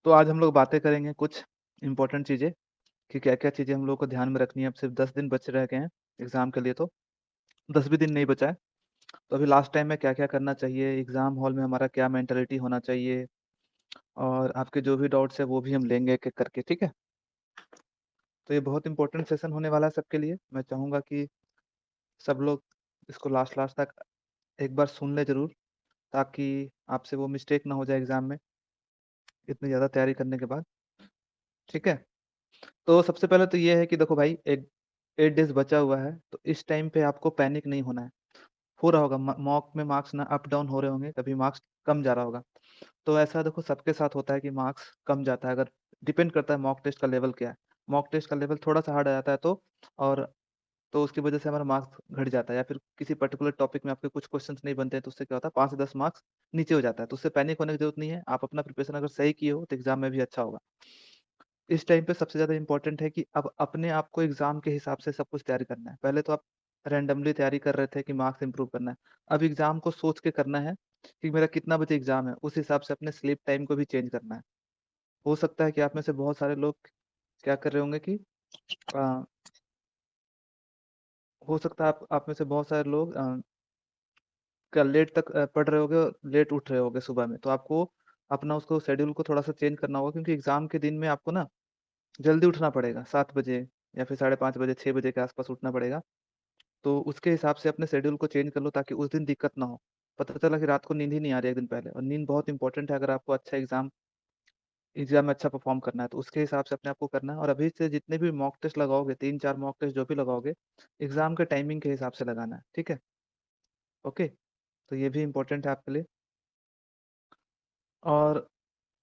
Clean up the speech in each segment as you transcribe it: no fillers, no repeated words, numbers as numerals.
तो आज हम लोग बातें करेंगे कुछ इम्पोर्टेंट चीज़ें कि क्या-क्या चीज़ें हम लोग को ध्यान में रखनी है। अब सिर्फ़ 10 दिन बचे रह गए हैं एग्ज़ाम के लिए तो 10 भी दिन नहीं बचा है। तो अभी लास्ट टाइम में क्या-क्या करना चाहिए, एग्ज़ाम हॉल में हमारा क्या मेंटालिटी होना चाहिए और आपके जो भी डाउट्स हैं वो भी हम लेंगे एक-एक करके, ठीक है? तो ये बहुत इम्पोर्टेंट सेशन होने वाला है सबके लिए। मैं चाहूँगा कि सब लोग इसको लास्ट-लास्ट तक एक बार सुन लें ज़रूर ताकि आपसे वो मिस्टेक ना हो जाए एग्ज़ाम में, इतनी ज़्यादा तैयारी करने के बाद, ठीक है? तो सबसे पहले तो ये है कि देखो भाई, एक 8 डेज़ बचा हुआ है, तो इस टाइम पे आपको पैनिक नहीं होना है। हो रहा होगा मॉक में मार्क्स ना अप डाउन हो रहे होंगे, कभी मार्क्स कम जा रहा होगा। तो ऐसा देखो सबके साथ होता है कि मार्क्स कम जाता है, अगर डिपेंड करता है मॉक टेस्ट का लेवल क्या है। मॉक टेस्ट का लेवल थोड़ा-सा हार्ड आ जाता है और तो उसकी वजह से हमारा मार्क्स घट जाता है या फिर किसी पर्टिकुलर टॉपिक में आपके कुछ क्वेश्चन्स नहीं बनते हैं, तो उससे क्या होता है 5 से 10 मार्क्स नीचे हो जाता है। तो उससे पैनिक होने की ज़रूरत नहीं है। आप अपना प्रिपरेशन अगर सही किए हो, तो एग्ज़ाम में भी अच्छा होगा। इस टाइम पे सबसे ज़्यादा इम्पोर्टेंट है कि अब अपने आप को एग्ज़ाम के हिसाब से सब कुछ तैयारी करना है। पहले तो आप रैंडमली तैयारी कर रहे थे कि मार्क्स इम्प्रूव करना है। अब एग्ज़ाम को सोच के करना है कि मेरा कितना बजे एग्ज़ाम है, उस हिसाब से अपने स्लीप टाइम को भी चेंज करना है। हो सकता है कि आप में से बहुत सारे लोग क्या कर रहे होंगे कि अ, हो सकता है आप में से बहुत सारे लोग कल लेट तक पढ़ रहे होगे और लेट उठ रहे होगे सुबह में। तो आपको अपना उसको शेड्यूल को थोड़ा-सा चेंज करना होगा क्योंकि एग्ज़ाम के दिन में आपको ना जल्दी उठना पड़ेगा 7 बजे या फिर साढ़े 5 बजे, 6 बजे के आस-पास उठना पड़ेगा। तो उसके हिसाब से अपने शेड्यूल को चेंज कर लो ताकि उस दिन दिक्कत ना हो। पता चला कि रात को नींद ही नहीं आ रही है 1 दिन पहले और नींद बहुत इंपॉर्टेंट है अगर आपको अच्छा एग्ज़ाम में अच्छा परफ़ॉर्म करना है, तो उसके हिसाब से अपने आप को करना है और अभी से जितने भी मॉक टेस्ट लगाओगे, 3-4 मॉक टेस्ट जो भी लगाओगे, एग्ज़ाम के टाइमिंग के हिसाब से लगाना है, ठीक है? ओके? तो ये भी इम्पोर्टेंट है आपके लिए और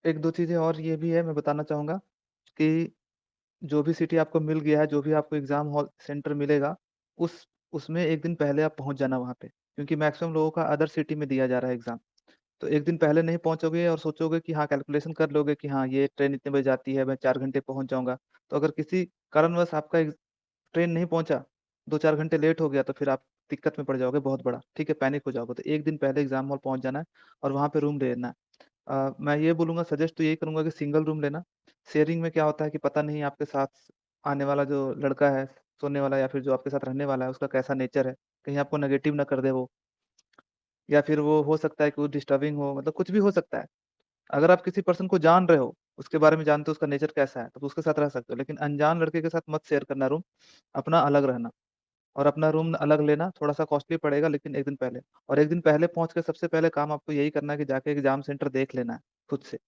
1-2 चीज़ें और ये भी है मैं बताना चाहूँगा कि जो भी सिटी आपको मिल गया है, जो भी आपको एग्ज़ाम हॉल सेंटर मिलेगा, उसमें 1 दिन पहले आप पहुँच जाना वहाँ पे, क्योंकि मैक्सिमम लोगों का अदर सिटी में दिया जा रहा है एग्ज़ाम। तो 1 दिन पहले नहीं पहुँचोगे और सोचोगे कि हाँ, कैलकुलेशन कर लोगे कि हाँ, ये ट्रेन इतने बजे जाती है, मैं 4 घंटे पहुँच जाऊँगा। तो अगर किसी कारणवश आपका ट्रेन नहीं पहुँचा, 2-4 घंटे लेट हो गया, तो फिर आप दिक्कत में पड़ जाओगे बहुत बड़ा, ठीक है? पैनिक हो जाओगे। तो 1 दिन पहले एग्ज़ाम हॉल पहुँच जाना है और वहाँ पे रूम ले लेना है। मैं ये बोलूँगा सजेस्ट तो यही करूँगा कि सिंगल रूम लेना। शेयरिंग में क्या होता है कि पता नहीं आपके साथ आने वाला जो लड़का है, सोने वाला या फिर जो आपके साथ रहने वाला है, उसका कैसा नेचर है। कहीं आपको नेगेटिव ना कर दे वो या फिर वो हो सकता है कि वो डिस्टर्बिंग हो, मतलब कुछ भी हो सकता है। अगर आप किसी पर्सन को जान रहे हो, उसके बारे में जानते हो उसका नेचर कैसा है, तो उसके साथ रह सकते हो। लेकिन अनजान लड़के के साथ मत शेयर करना रूम, अपना अलग रहना और अपना रूम अलग लेना, थोड़ा-सा कॉस्टली पड़ेगा लेकिन 1 दिन पहले। और 1 दिन पहले पहुँच के सबसे पहले काम आपको यही करना है कि जाके एग्ज़ाम सेंटर देख लेना है, खुद से।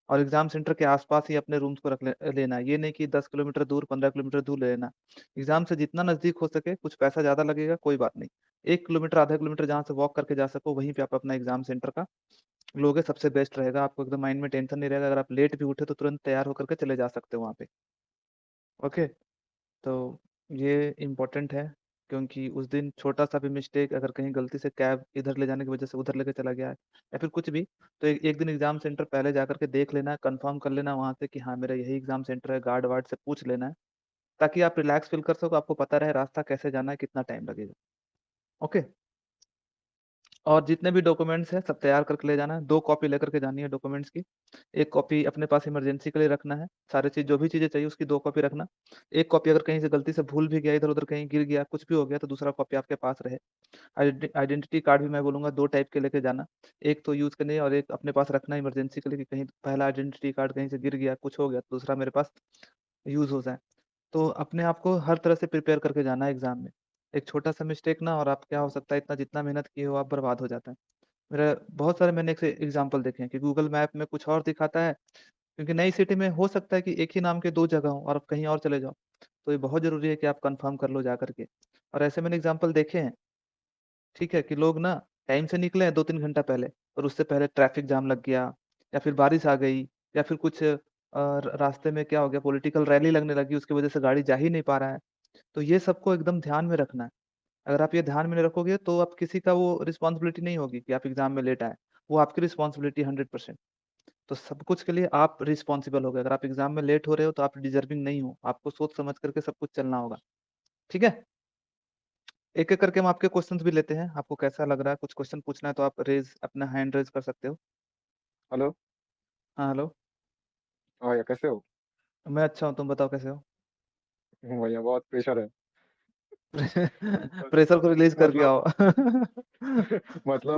और एग्ज़ाम सेंटर के आस-पास ही अपने रूम्स को लेना है। ये नहीं कि 10 किलोमीटर दूर, 15 किलोमीटर दूर ले लेना। एग्ज़ाम से जितना नज़दीक हो सके, कुछ पैसा ज़्यादा लगेगा, कोई बात नहीं। 1 किलोमीटर, आधा किलोमीटर जहाँ से वॉक करके जा सको, वहीं पे आप अपना एग्ज़ाम सेंटर का लोगे, सबसे बेस्ट रहेगा। आपको एकदम माइंड में टेंशन नहीं रहेगा। अगर आप लेट भी उठे, तो तुरंत तैयार होकर के चले जा सकते हो वहाँ पे। ओके? तो ये इम्पोर्टेंट है क्योंकि उस दिन छोटा-सा भी मिस्टेक अगर कहीं गलती से कैब इधर ले जाने की वज़ह से उधर लेके चला गया है या फिर कुछ भी, तो ए एक दिन एग्ज़ाम सेंटर पहले जाकर के देख लेना है, कन्फर्म कर लेना वहाँ से कि हाँ, मेरा यही एग्ज़ाम सेंटर है, गार्ड-वार्ड से पूछ लेना है, ताकि आप रिलैक्स फ़ील कर सको, आपको पता रहे रास्ता कैसे जाना है, कितना टाइम लगेगा। ओके? और जितने भी डॉक्यूमेंट्स हैं सब तैयार करके ले जाना है, 2 कॉपी लेकर के जानी है डॉक्यूमेंट्स की। 1 कॉपी अपने पास इमरजेंसी के लिए रखना है, सारी चीज़ जो भी चीज़ें चाहिए उसकी 2 कॉपी रखना। 1 कॉपी अगर कहीं से गलती से भूल भी गया, इधर-उधर कहीं गिर गया, कुछ भी हो गया तो दूसरा कॉपी आपके पास रहे। आइडेंटिटी कार्ड भी मैं बोलूँगा 2 टाइप के लेके जाना, एक तो यूज़ करने और एक अपने पास रखना इमरजेंसी के लिए कि कहीं पहला आइडेंटिटी कार्ड कहीं से गिर गया, कुछ हो गया, तो दूसरा मेरे पास यूज़ हो जाए। तो अपने आप को हर तरह से प्रिपेयर करके जाना है एग्ज़ाम में। एक छोटा-सा मिस्टेक ना और आप क्या हो सकता है इतना जितना मेहनत किए हो आप बर्बाद हो जाता है। मेरा बहुत सारे मैंने ऐसे एग्ज़ाम्पल देखे हैं कि गूगल मैप में कुछ और दिखाता है, क्योंकि नई सिटी में हो सकता है कि एक ही नाम के 2 जगह हों और आप कहीं और चले जाओ। तो ये बहुत ज़रूरी है कि आप कन्फर्म कर लो जाकर के। और ऐसे मैंने एग्ज़ाम्पल देखे हैं, ठीक है, कि लोग ना टाइम से निकले हैं 2-3 घंटा पहले और उससे पहले ट्रैफ़िक जाम लग गया या फिर बारिश आ गई या फिर कुछ रास्ते में क्या हो गया पॉलिटिकल रैली लगने लगी, उसकी वज़ह से गाड़ी जा ही नहीं पा रहा है। तो ये सबको एकदम ध्यान में रखना है। अगर आप ये ध्यान में नहीं रखोगे तो आप किसी का वो रिस्पॉन्सिबिलिटी नहीं होगी कि आप एग्ज़ाम में लेट आए। वो आपकी रिस्पॉन्सिबिलिटी 100%। तो सब कुछ के लिए आप रिस्पॉन्सिबल हो गए। अगर आप एग्ज़ाम में लेट हो रहे हो तो आप डिज़र्विंग नहीं हो। आपको सोच समझ करके सब कुछ चलना होगा। ठीक है? एक-एक करके हम आपके क्वेश्चन्स भी लेते हैं। आपको कैसा लग रहा है? कुछ क्वेश्चन पूछना है तो आप अपना हैंड रेज़ कर सकते हो। हेलो? हाँ, हेलो? हाँ भैया कैसे हो? मैं अच्छा हूँ, तुम बताओ कैसे हो? भैया बहुत प्रेशर है। प्रेशर को रिलीज़ करके मतलब आओ।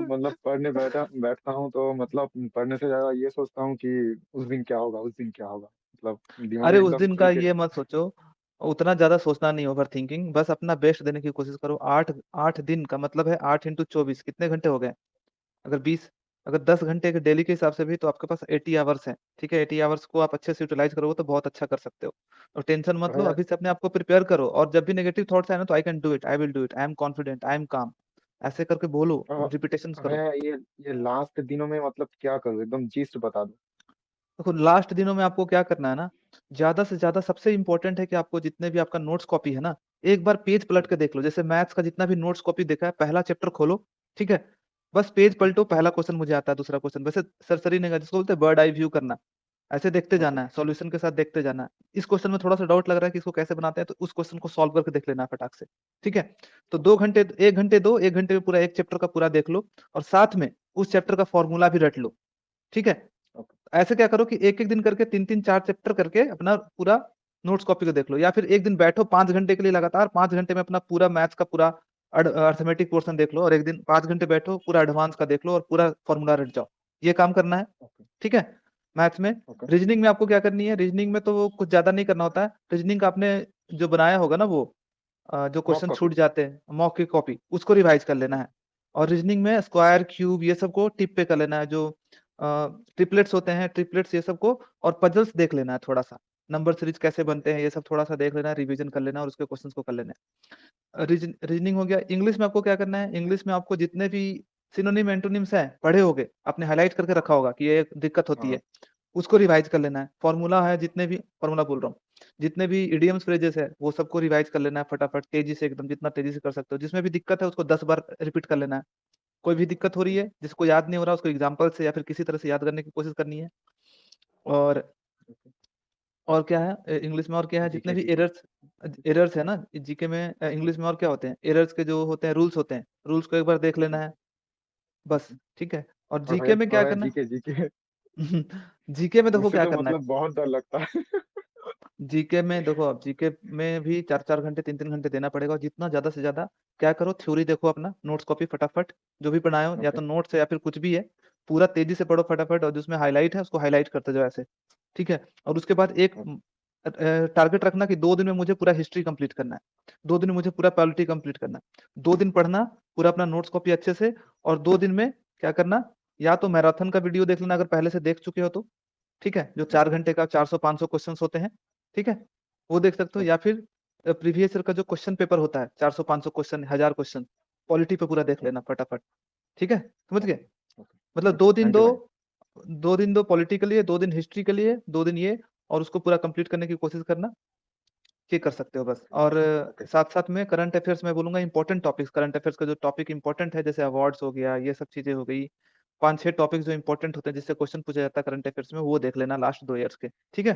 मतलब पढ़ने बैठता हूँ तो मतलब पढ़ने से ज़्यादा ये सोचता हूँ कि उस दिन क्या होगा, उस दिन क्या होगा? मतलब दिमाग अरे उस एकदम दिन का खुल के ये मत सोचो, उतना ज़्यादा सोचना नहीं, ओवरथिंकिंग, बस अपना बेस्ट देने की कोशिश करो। 8 8 दिन का मतलब है 8 इंटू 24 कितने घंटे हो गए? अगर 20 अगर 10 घंटे के डेली के हिसाब से भी तो आपके पास 80 आवर्स हैं, ठीक है? 80 आवर्स को आप अच्छे से यूटिलाइज़ करोगे तो बहुत अच्छा कर सकते हो। और टेंशन मत लो, भैया अभी से अपने आप को प्रिपेयर करो और जब भी नेगेटिव थॉट्स आए ना तो I can do it, I will do it, I am confident, I am काम, ऐसे करके बोलो, अ, रिपिटेशंस करो। भैया ये लास्ट दिनों में मतलब क्या करूँ? एकदम जीस्ट बता दो। देखो लास्ट दिनों में आपको क्या करना है ना, ज़्यादा से ज़्यादा सबसे इम्पोर्टेंट है कि आपको जितने भी आपका नोट्स कॉपी है ना, एक बार पेज पलट के देख लो। जैसे मैथ्स का जितना भी नोट्स कॉपी देखा है, पहला चैप्टर खोलो, ठीक है? बस पेज ओके, पलटो, पहला क्वेश्चन मुझे आता है, दूसरा क्वेश्चन वैसे सरसरी नहीं, जिसको बोलते हैं बर्ड आई व्यू करना। ऐसे देखते ओके, जाना है, सॉल्यूशन के साथ देखते जाना है। इस क्वेश्चन में थोड़ा-सा डाउट लग रहा है कि इसको कैसे बनाते हैं, तो उस क्वेश्चन को सॉल्व करके देख लेना है फटाक से, ठीक है? तो 2 ओके, घंटे 1 घंटे दो, 1 घंटे में पूरा 1 चैप्टर का पूरा देख लो और साथ में उस चैप्टर का फ़ॉर्मूला भी रट लो, ठीक है? ओके, ऐसे क्या करो कि एक-एक दिन करके 3-3 4 चैप्टर करके अपना पूरा नोट्स कॉपी को देख लो या फिर एक दिन बैठो 5 घंटे के लिए लगातार 5 घंटे में अपना पूरा मैथ्स का पूरा अरिथमेटिक पोर्शन देख लो और एक दिन 5 घंटे बैठो पूरा एडवांस का देख लो और पूरा फ़ॉर्मूला रट जाओ। ये काम करना है, ओके, ठीक है? मैथ्स में। ओके। रीज़निंग में आपको क्या करनी है, रीज़निंग में तो वो कुछ ज़्यादा नहीं करना होता है। रीज़निंग का आपने जो बनाया होगा ना वो जो मॉक क्वेश्चन कॉपी। छूट जाते हैं, मॉक की कॉपी, उसको रिवाइज़ कर लेना है। और रीज़निंग में स्क्वायर, क्यूब ये सब को टिप पे कर लेना है, जो ट्रिपलेट्स होते हैं, ट्रिपलेट्स ये सब को और पज़ल्स देख लेना है थोड़ा-सा। नंबर सीरीज़ कैसे ओके, बनते हैं, ये सब थोड़ा-सा देख लेना है, रिवीज़न कर लेना है और उसके क्वेश्चन्स को कर लेना है। रीज़निंग हो गया। इंग्लिश में आपको क्या करना है, इंग्लिश में आपको जितने भी सिनोनिम, एंटोनिम्स हैं, पढ़े होंगे, आपने हाइलाइट करके रखा होगा कि ये दिक्कत होती हाँ, है। उसको रिवाइज़ कर लेना है। फ़ॉर्मूला है जितने भी फ़ॉर्मूला बोल रहा हूँ, जितने भी इडियम्स फ्रेजेज़ है, वो सबको रिवाइज़ कर लेना है फटाफट, तेज़ी से एकदम जितना तेज़ी से कर सकते हो। जिसमें भी दिक्कत है उसको 10 बार रिपीट कर लेना है। कोई भी दिक्कत हो रही ओके, है, जिसको याद नहीं हो रहा उसको एग्ज़ाम्पल से या फिर किसी तरह से याद करने की कोशिश करनी है। और ओके। और क्या है इंग्लिश में और क्या है जितने जीके, भी जीके। एरर्स है ना जीके में इंग्लिश में और क्या होते हैं? एरर्स के जो होते हैं रूल्स होते हैं, रूल्स को एक बार देख लेना है, बस, ओके। ठीक है? और जीके में क्या करना है? जीके, जीके जीके में देखो उससे क्या तो करना है मतलब बहुत डर लगता है। जीके में देखो अब जीके में भी 4-4 घंटे 3-3 घंटे देना पड़ेगा और जितना ज़्यादा से ज़्यादा क्या करो थ्योरी देखो अपना, नोट्स कॉपी फटाफट, जो भी बनाए हो या ओके, तो नोट्स है या फिर कुछ भी है, पूरा तेज़ी से पढ़ो फटाफट और जिसमें हाइलाइट है उसको हाइलाइट करते जाओ ऐसे, ठीक है? और उसके बाद एक ओके, टारगेट रखना कि 2 दिन में मुझे पूरा हिस्ट्री कंप्लीट करना है, 2 दिन में मुझे पूरा पॉलिटी कंप्लीट करना है। 2 दिन पढ़ना, पूरा अपना नोट्स कॉपी अच्छे से और 2 दिन में क्या करना, या तो मैराथन का वीडियो देख लेना अगर पहले से देख चुके हो तो, ठीक है? जो 4 ओके, घंटे का 400-500 क्वेश्चन्स होते हैं, ठीक है? वो देख सकते हो ओके, या फिर प्रीवियस ईयर का जो क्वेश्चन पेपर होता है 400-500 क्वेश्चन, 1000 क्वेश्चन, पॉलिटी पे पूरा देख ओके, लेना फटाफट, ठीक है? समझ गए? ओके, ओके, मतलब ओके। थैंक यू भाई। 2 दिन दो पॉलिटी के लिए, 2 दिन हिस्ट्री के लिए, 2 दिन ये और उसको पूरा कंप्लीट करने की कोशिश करना, ये कर सकते हो बस। ओके, और ओके, साथ-साथ में करंट अफेयर्स मैं बोलूँगा इम्पोर्टेंट टॉपिक्स करंट अफेयर्स का जो टॉपिक इम्पोर्टेंट है, जैसे अवार्ड्स हो गया, ये सब चीज़ें हो गई। 5-6 टॉपिक्स जो इम्पोर्टेंट होते हैं, जिससे क्वेश्चन पूछा जाता है करंट अफेयर्स में, वो देख लेना लास्ट 2 ईयर्स के, ठीक है?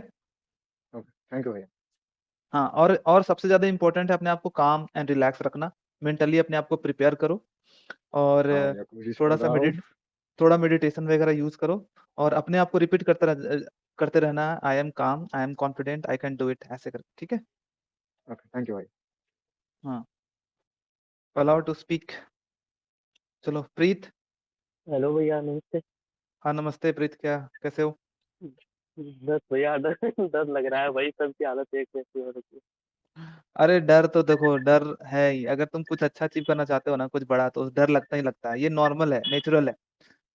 ओके। थैंक यू भैया। हाँ, और सबसे ज़्यादा इम्पोर्टेंट है अपने आप को काम एंड रिलैक्स रखना। मेंटली अपने आप को प्रिपेयर करो और हाँ भैया, कोशिश कर थोड़ा-सा रहा हूँ। थोड़ा मेडिटेशन वगैरह यूज़ करो और अपने आप को रिपीट करते रहना है, आई एम काम, I am confident, I can do it ऐसे करके, ठीक है? ओके, थैंक यू भाई। हाँ, अलाउ टू स्पीक। चलो प्रीत, हेलो भैया नमस्ते। हाँ, नमस्ते प्रीत क्या कैसे हो? बस भैया डर डर लग रहा है भाई, सबकी हालत एक जैसी हो रखी है। अरे डर तो देखो डर है ही, अगर तुम कुछ अच्छा अचीव करना चाहते हो ना, कुछ बड़ा तो डर लगता ही लगता है, ये नॉर्मल है, नेचुरल है।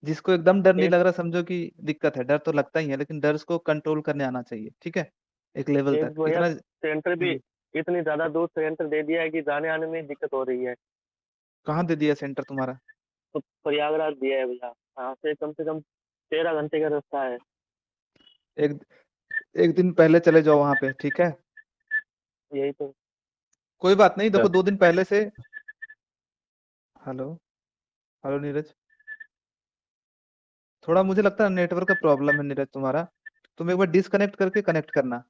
जिसको एकदम डर नहीं एक लग रहा समझो कि दिक्कत है, डर तो लगता ही है लेकिन डर को कंट्रोल करने आना चाहिए, ठीक है? एक लेवल एक तक भैया इतना सेंटर भी हुँ, इतनी ज्यादा दूर सेंटर दे दिया है कि जाने आने में दिक्कत हो रही है। कहाँ दे दिया सेंटर तुम्हारा? तो प्रयागराज दिया है भैया, यहाँ से कम 13 घंटे का रास्ता है। एक एक दिन पहले चले जाओ वहाँ पे, ठीक है? यही तो। कोई बात नहीं क्या? देखो 2 दिन पहले से हेलो, हेलो नीरज, थोड़ा मुझे लगता है नेटवर्क का प्रॉब्लम है नीरज तुम्हारा, तुम एक बार डिस्कनेक्ट करके कनेक्ट करना।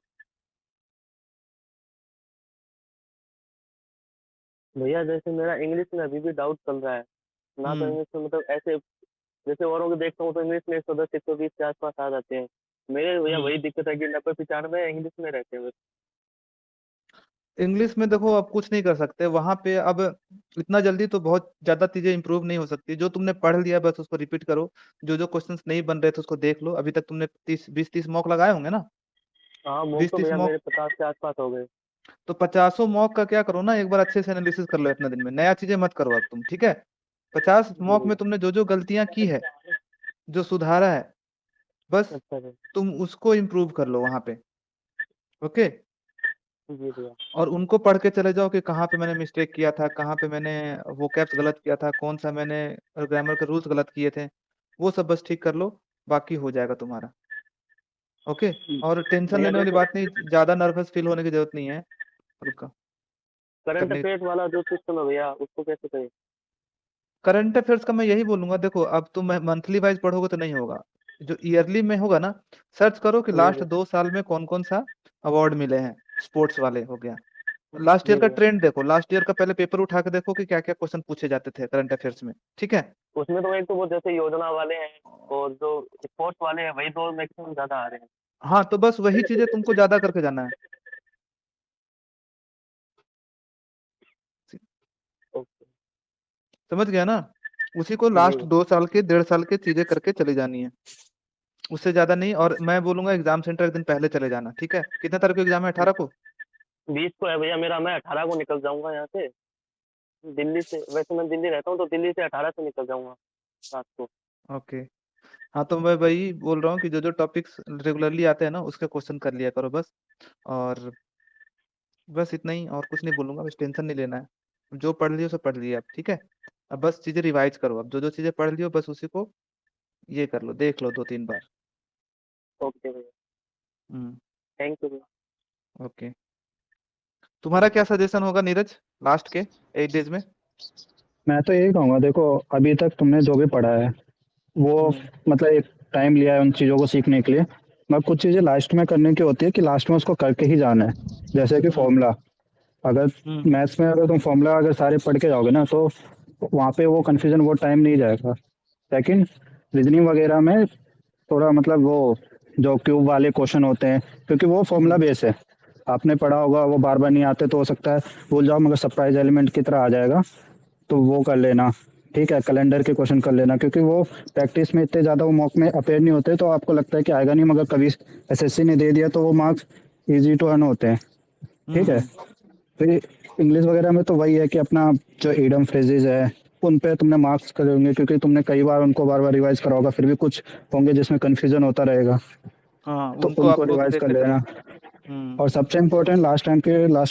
भैया जैसे मेरा इंग्लिश में अभी भी डाउट चल रहा है, ना तो हुँ, इंग्लिश में मतलब ऐसे जैसे औरों को देखता हूँ तो इंग्लिश में 110 120 के आसपास आ जाते हैं। मेरे भैया हम्म। वही दिक्कत है कि 90-95 इंग्लिश में रहते हैं बस। इंग्लिश में देखो आप कुछ नहीं कर सकते वहां पे अब। इतना जल्दी तो बहुत ज्यादा चीजें इंप्रूव नहीं हो सकती। जो तुमने पढ़ लिया बस उसको रिपीट करो। जो जो क्वेश्चंस नहीं बन रहे थे उसको देख लो। अभी तक तुमने 20-30 मॉक लगाए होंगे ना। हाँ, मॉक बीस तो तीस भैया मॉक मेरे 50 के आसपास हो गए। तो 50 मॉक का क्या करो ना, एक बार अच्छे से एनालिसिस कर लो इतना दिन में। नया चीजें मत करो अब तुम, ठीक है। 50 मॉक जी में तुमने जो जो गलतियां की है, जो सुधारा है, बस अच्छा जी। तुम उसको इम्प्रूव कर लो वहां पे। ओके। जी भैया। और उनको पढ़ के चले जाओ कि कहाँ पे मैंने मिस्टेक किया था, कहाँ पे मैंने वो कैप्स गलत किया था, कौन सा मैंने ग्रामर के रूल्स गलत किए थे। वो सब बस ठीक कर लो, बाकी हो जाएगा तुम्हारा। ओके। और टेंशन भैया लेने वाली जैसे बात नहीं, ज्यादा नर्वस फील होने की जरूरत नहीं है। रुका करंट करने। अफेयर्स वाला जो सिस्टम है भैया, उसको कैसे करें? करंट अफेयर्स का मैं यही बोलूंगा, देखो अब तुम मंथली वाइज पढ़ोगे तो नहीं होगा। जो ईयरली में होगा ना, सर्च करो कि जी लास्ट भैया। 2 साल में कौन कौन सा अवार्ड मिले हैं। स्पोर्ट्स वाले हो गया। लास्ट ईयर जी का भैया। ट्रेंड देखो, लास्ट ईयर का पहले पेपर उठा के देखो कि क्या क्या क्वेश्चन पूछे जाते थे करंट अफेयर्स में, ठीक है। उसमें तो एक तो वो जैसे योजना वाले हैं, और जो स्पोर्ट्स वाले हैं वही दो मैक्सिमम ज्यादा आ रहे हैं। हाँ तो बस वही चीजें तुमको ज्यादा करके जाना है। ओके। समझ गया ना। उसी को जी लास्ट भैया। 2 साल के 1.5 साल के चीजें करके चली जानी है। उससे ज्यादा नहीं। और मैं बोलूंगा एग्जाम सेंटर एक दिन पहले चले जाना, ठीक है। कितने तारीख को एग्जाम है, 18 को। 20 को है भैया मेरा, मैं 18 को निकल जाऊंगा यहाँ से। दिल्ली से, वैसे मैं दिल्ली रहता हूँ तो दिल्ली से 18 से निकल जाऊंगा रात को। ओके। हाँ तो मैं वही बोल रहा हूँ कि जो जो टॉपिक्स रेगुलरली आते हैं ना उसके क्वेश्चन कर लिया करो बस। और बस इतना ही, और कुछ नहीं बोलूंगा। बस टेंशन नहीं लेना है। जो पढ़ लियो सो पढ़ लिया अब, ठीक है। अब बस चीजें रिवाइज करो। अब जो जो चीजें पढ़ लियो बस उसी को ये कर लो, देख लो 2-3 बार। ओके भैया। हम्म। थैंक यू भैया। ओके। तुम्हारा क्या सजेशन होगा नीरज, लास्ट के 8 डेज में। मैं तो यही कहूँगा, देखो अभी तक तुमने जो भी पढ़ा है वो हम्म। मतलब एक टाइम लिया है उन चीज़ों को सीखने के लिए, मगर कुछ चीज़ें लास्ट में करने की होती है कि लास्ट में उसको करके ही जाना है। जैसे कि हम्म। फॉर्मूला, अगर हम्म। मैथ्स में अगर तुम फॉर्मूला अगर सारे पढ़ के जाओगे ना तो वहाँ पे वो कन्फ्यूजन वो टाइम नहीं जाएगा। लेकिन रीजनिंग वगैरह में थोड़ा मतलब वो जो क्यूब वाले क्वेश्चन होते हैं, क्योंकि वो फॉर्मूला हम्म। बेस है, आपने पढ़ा होगा, वो बार बार नहीं आते तो हो सकता है भूल जाओ, मगर सरप्राइज एलिमेंट की तरह आ जाएगा। तो वो कर लेना, ठीक है। कैलेंडर के क्वेश्चन कर लेना, क्योंकि वो प्रैक्टिस में इतने ज़्यादा वो मॉक में अपेयर नहीं होते, तो आपको लगता है कि आएगा नहीं, मगर कभी एसएससी ने दे दिया तो वो मार्क्स इजी टू अर्न होते हैं, ठीक है। हम्म। फिर इंग्लिश वगैरह में तो वही है कि अपना जो इडम फ्रेजेज है उन पे तुमने मार्क्स करोगे, क्योंकि तुमने कई बार उनको बार बार रिवाइज करा होगा, फिर भी कुछ होंगे जिसमें कन्फ्यूजन होता रहेगा, हाँ तो उनको उनको आपको रिवाइज कर देख लेना। लेना। हम्म। और सबसे इम्पोर्टेंट लास्ट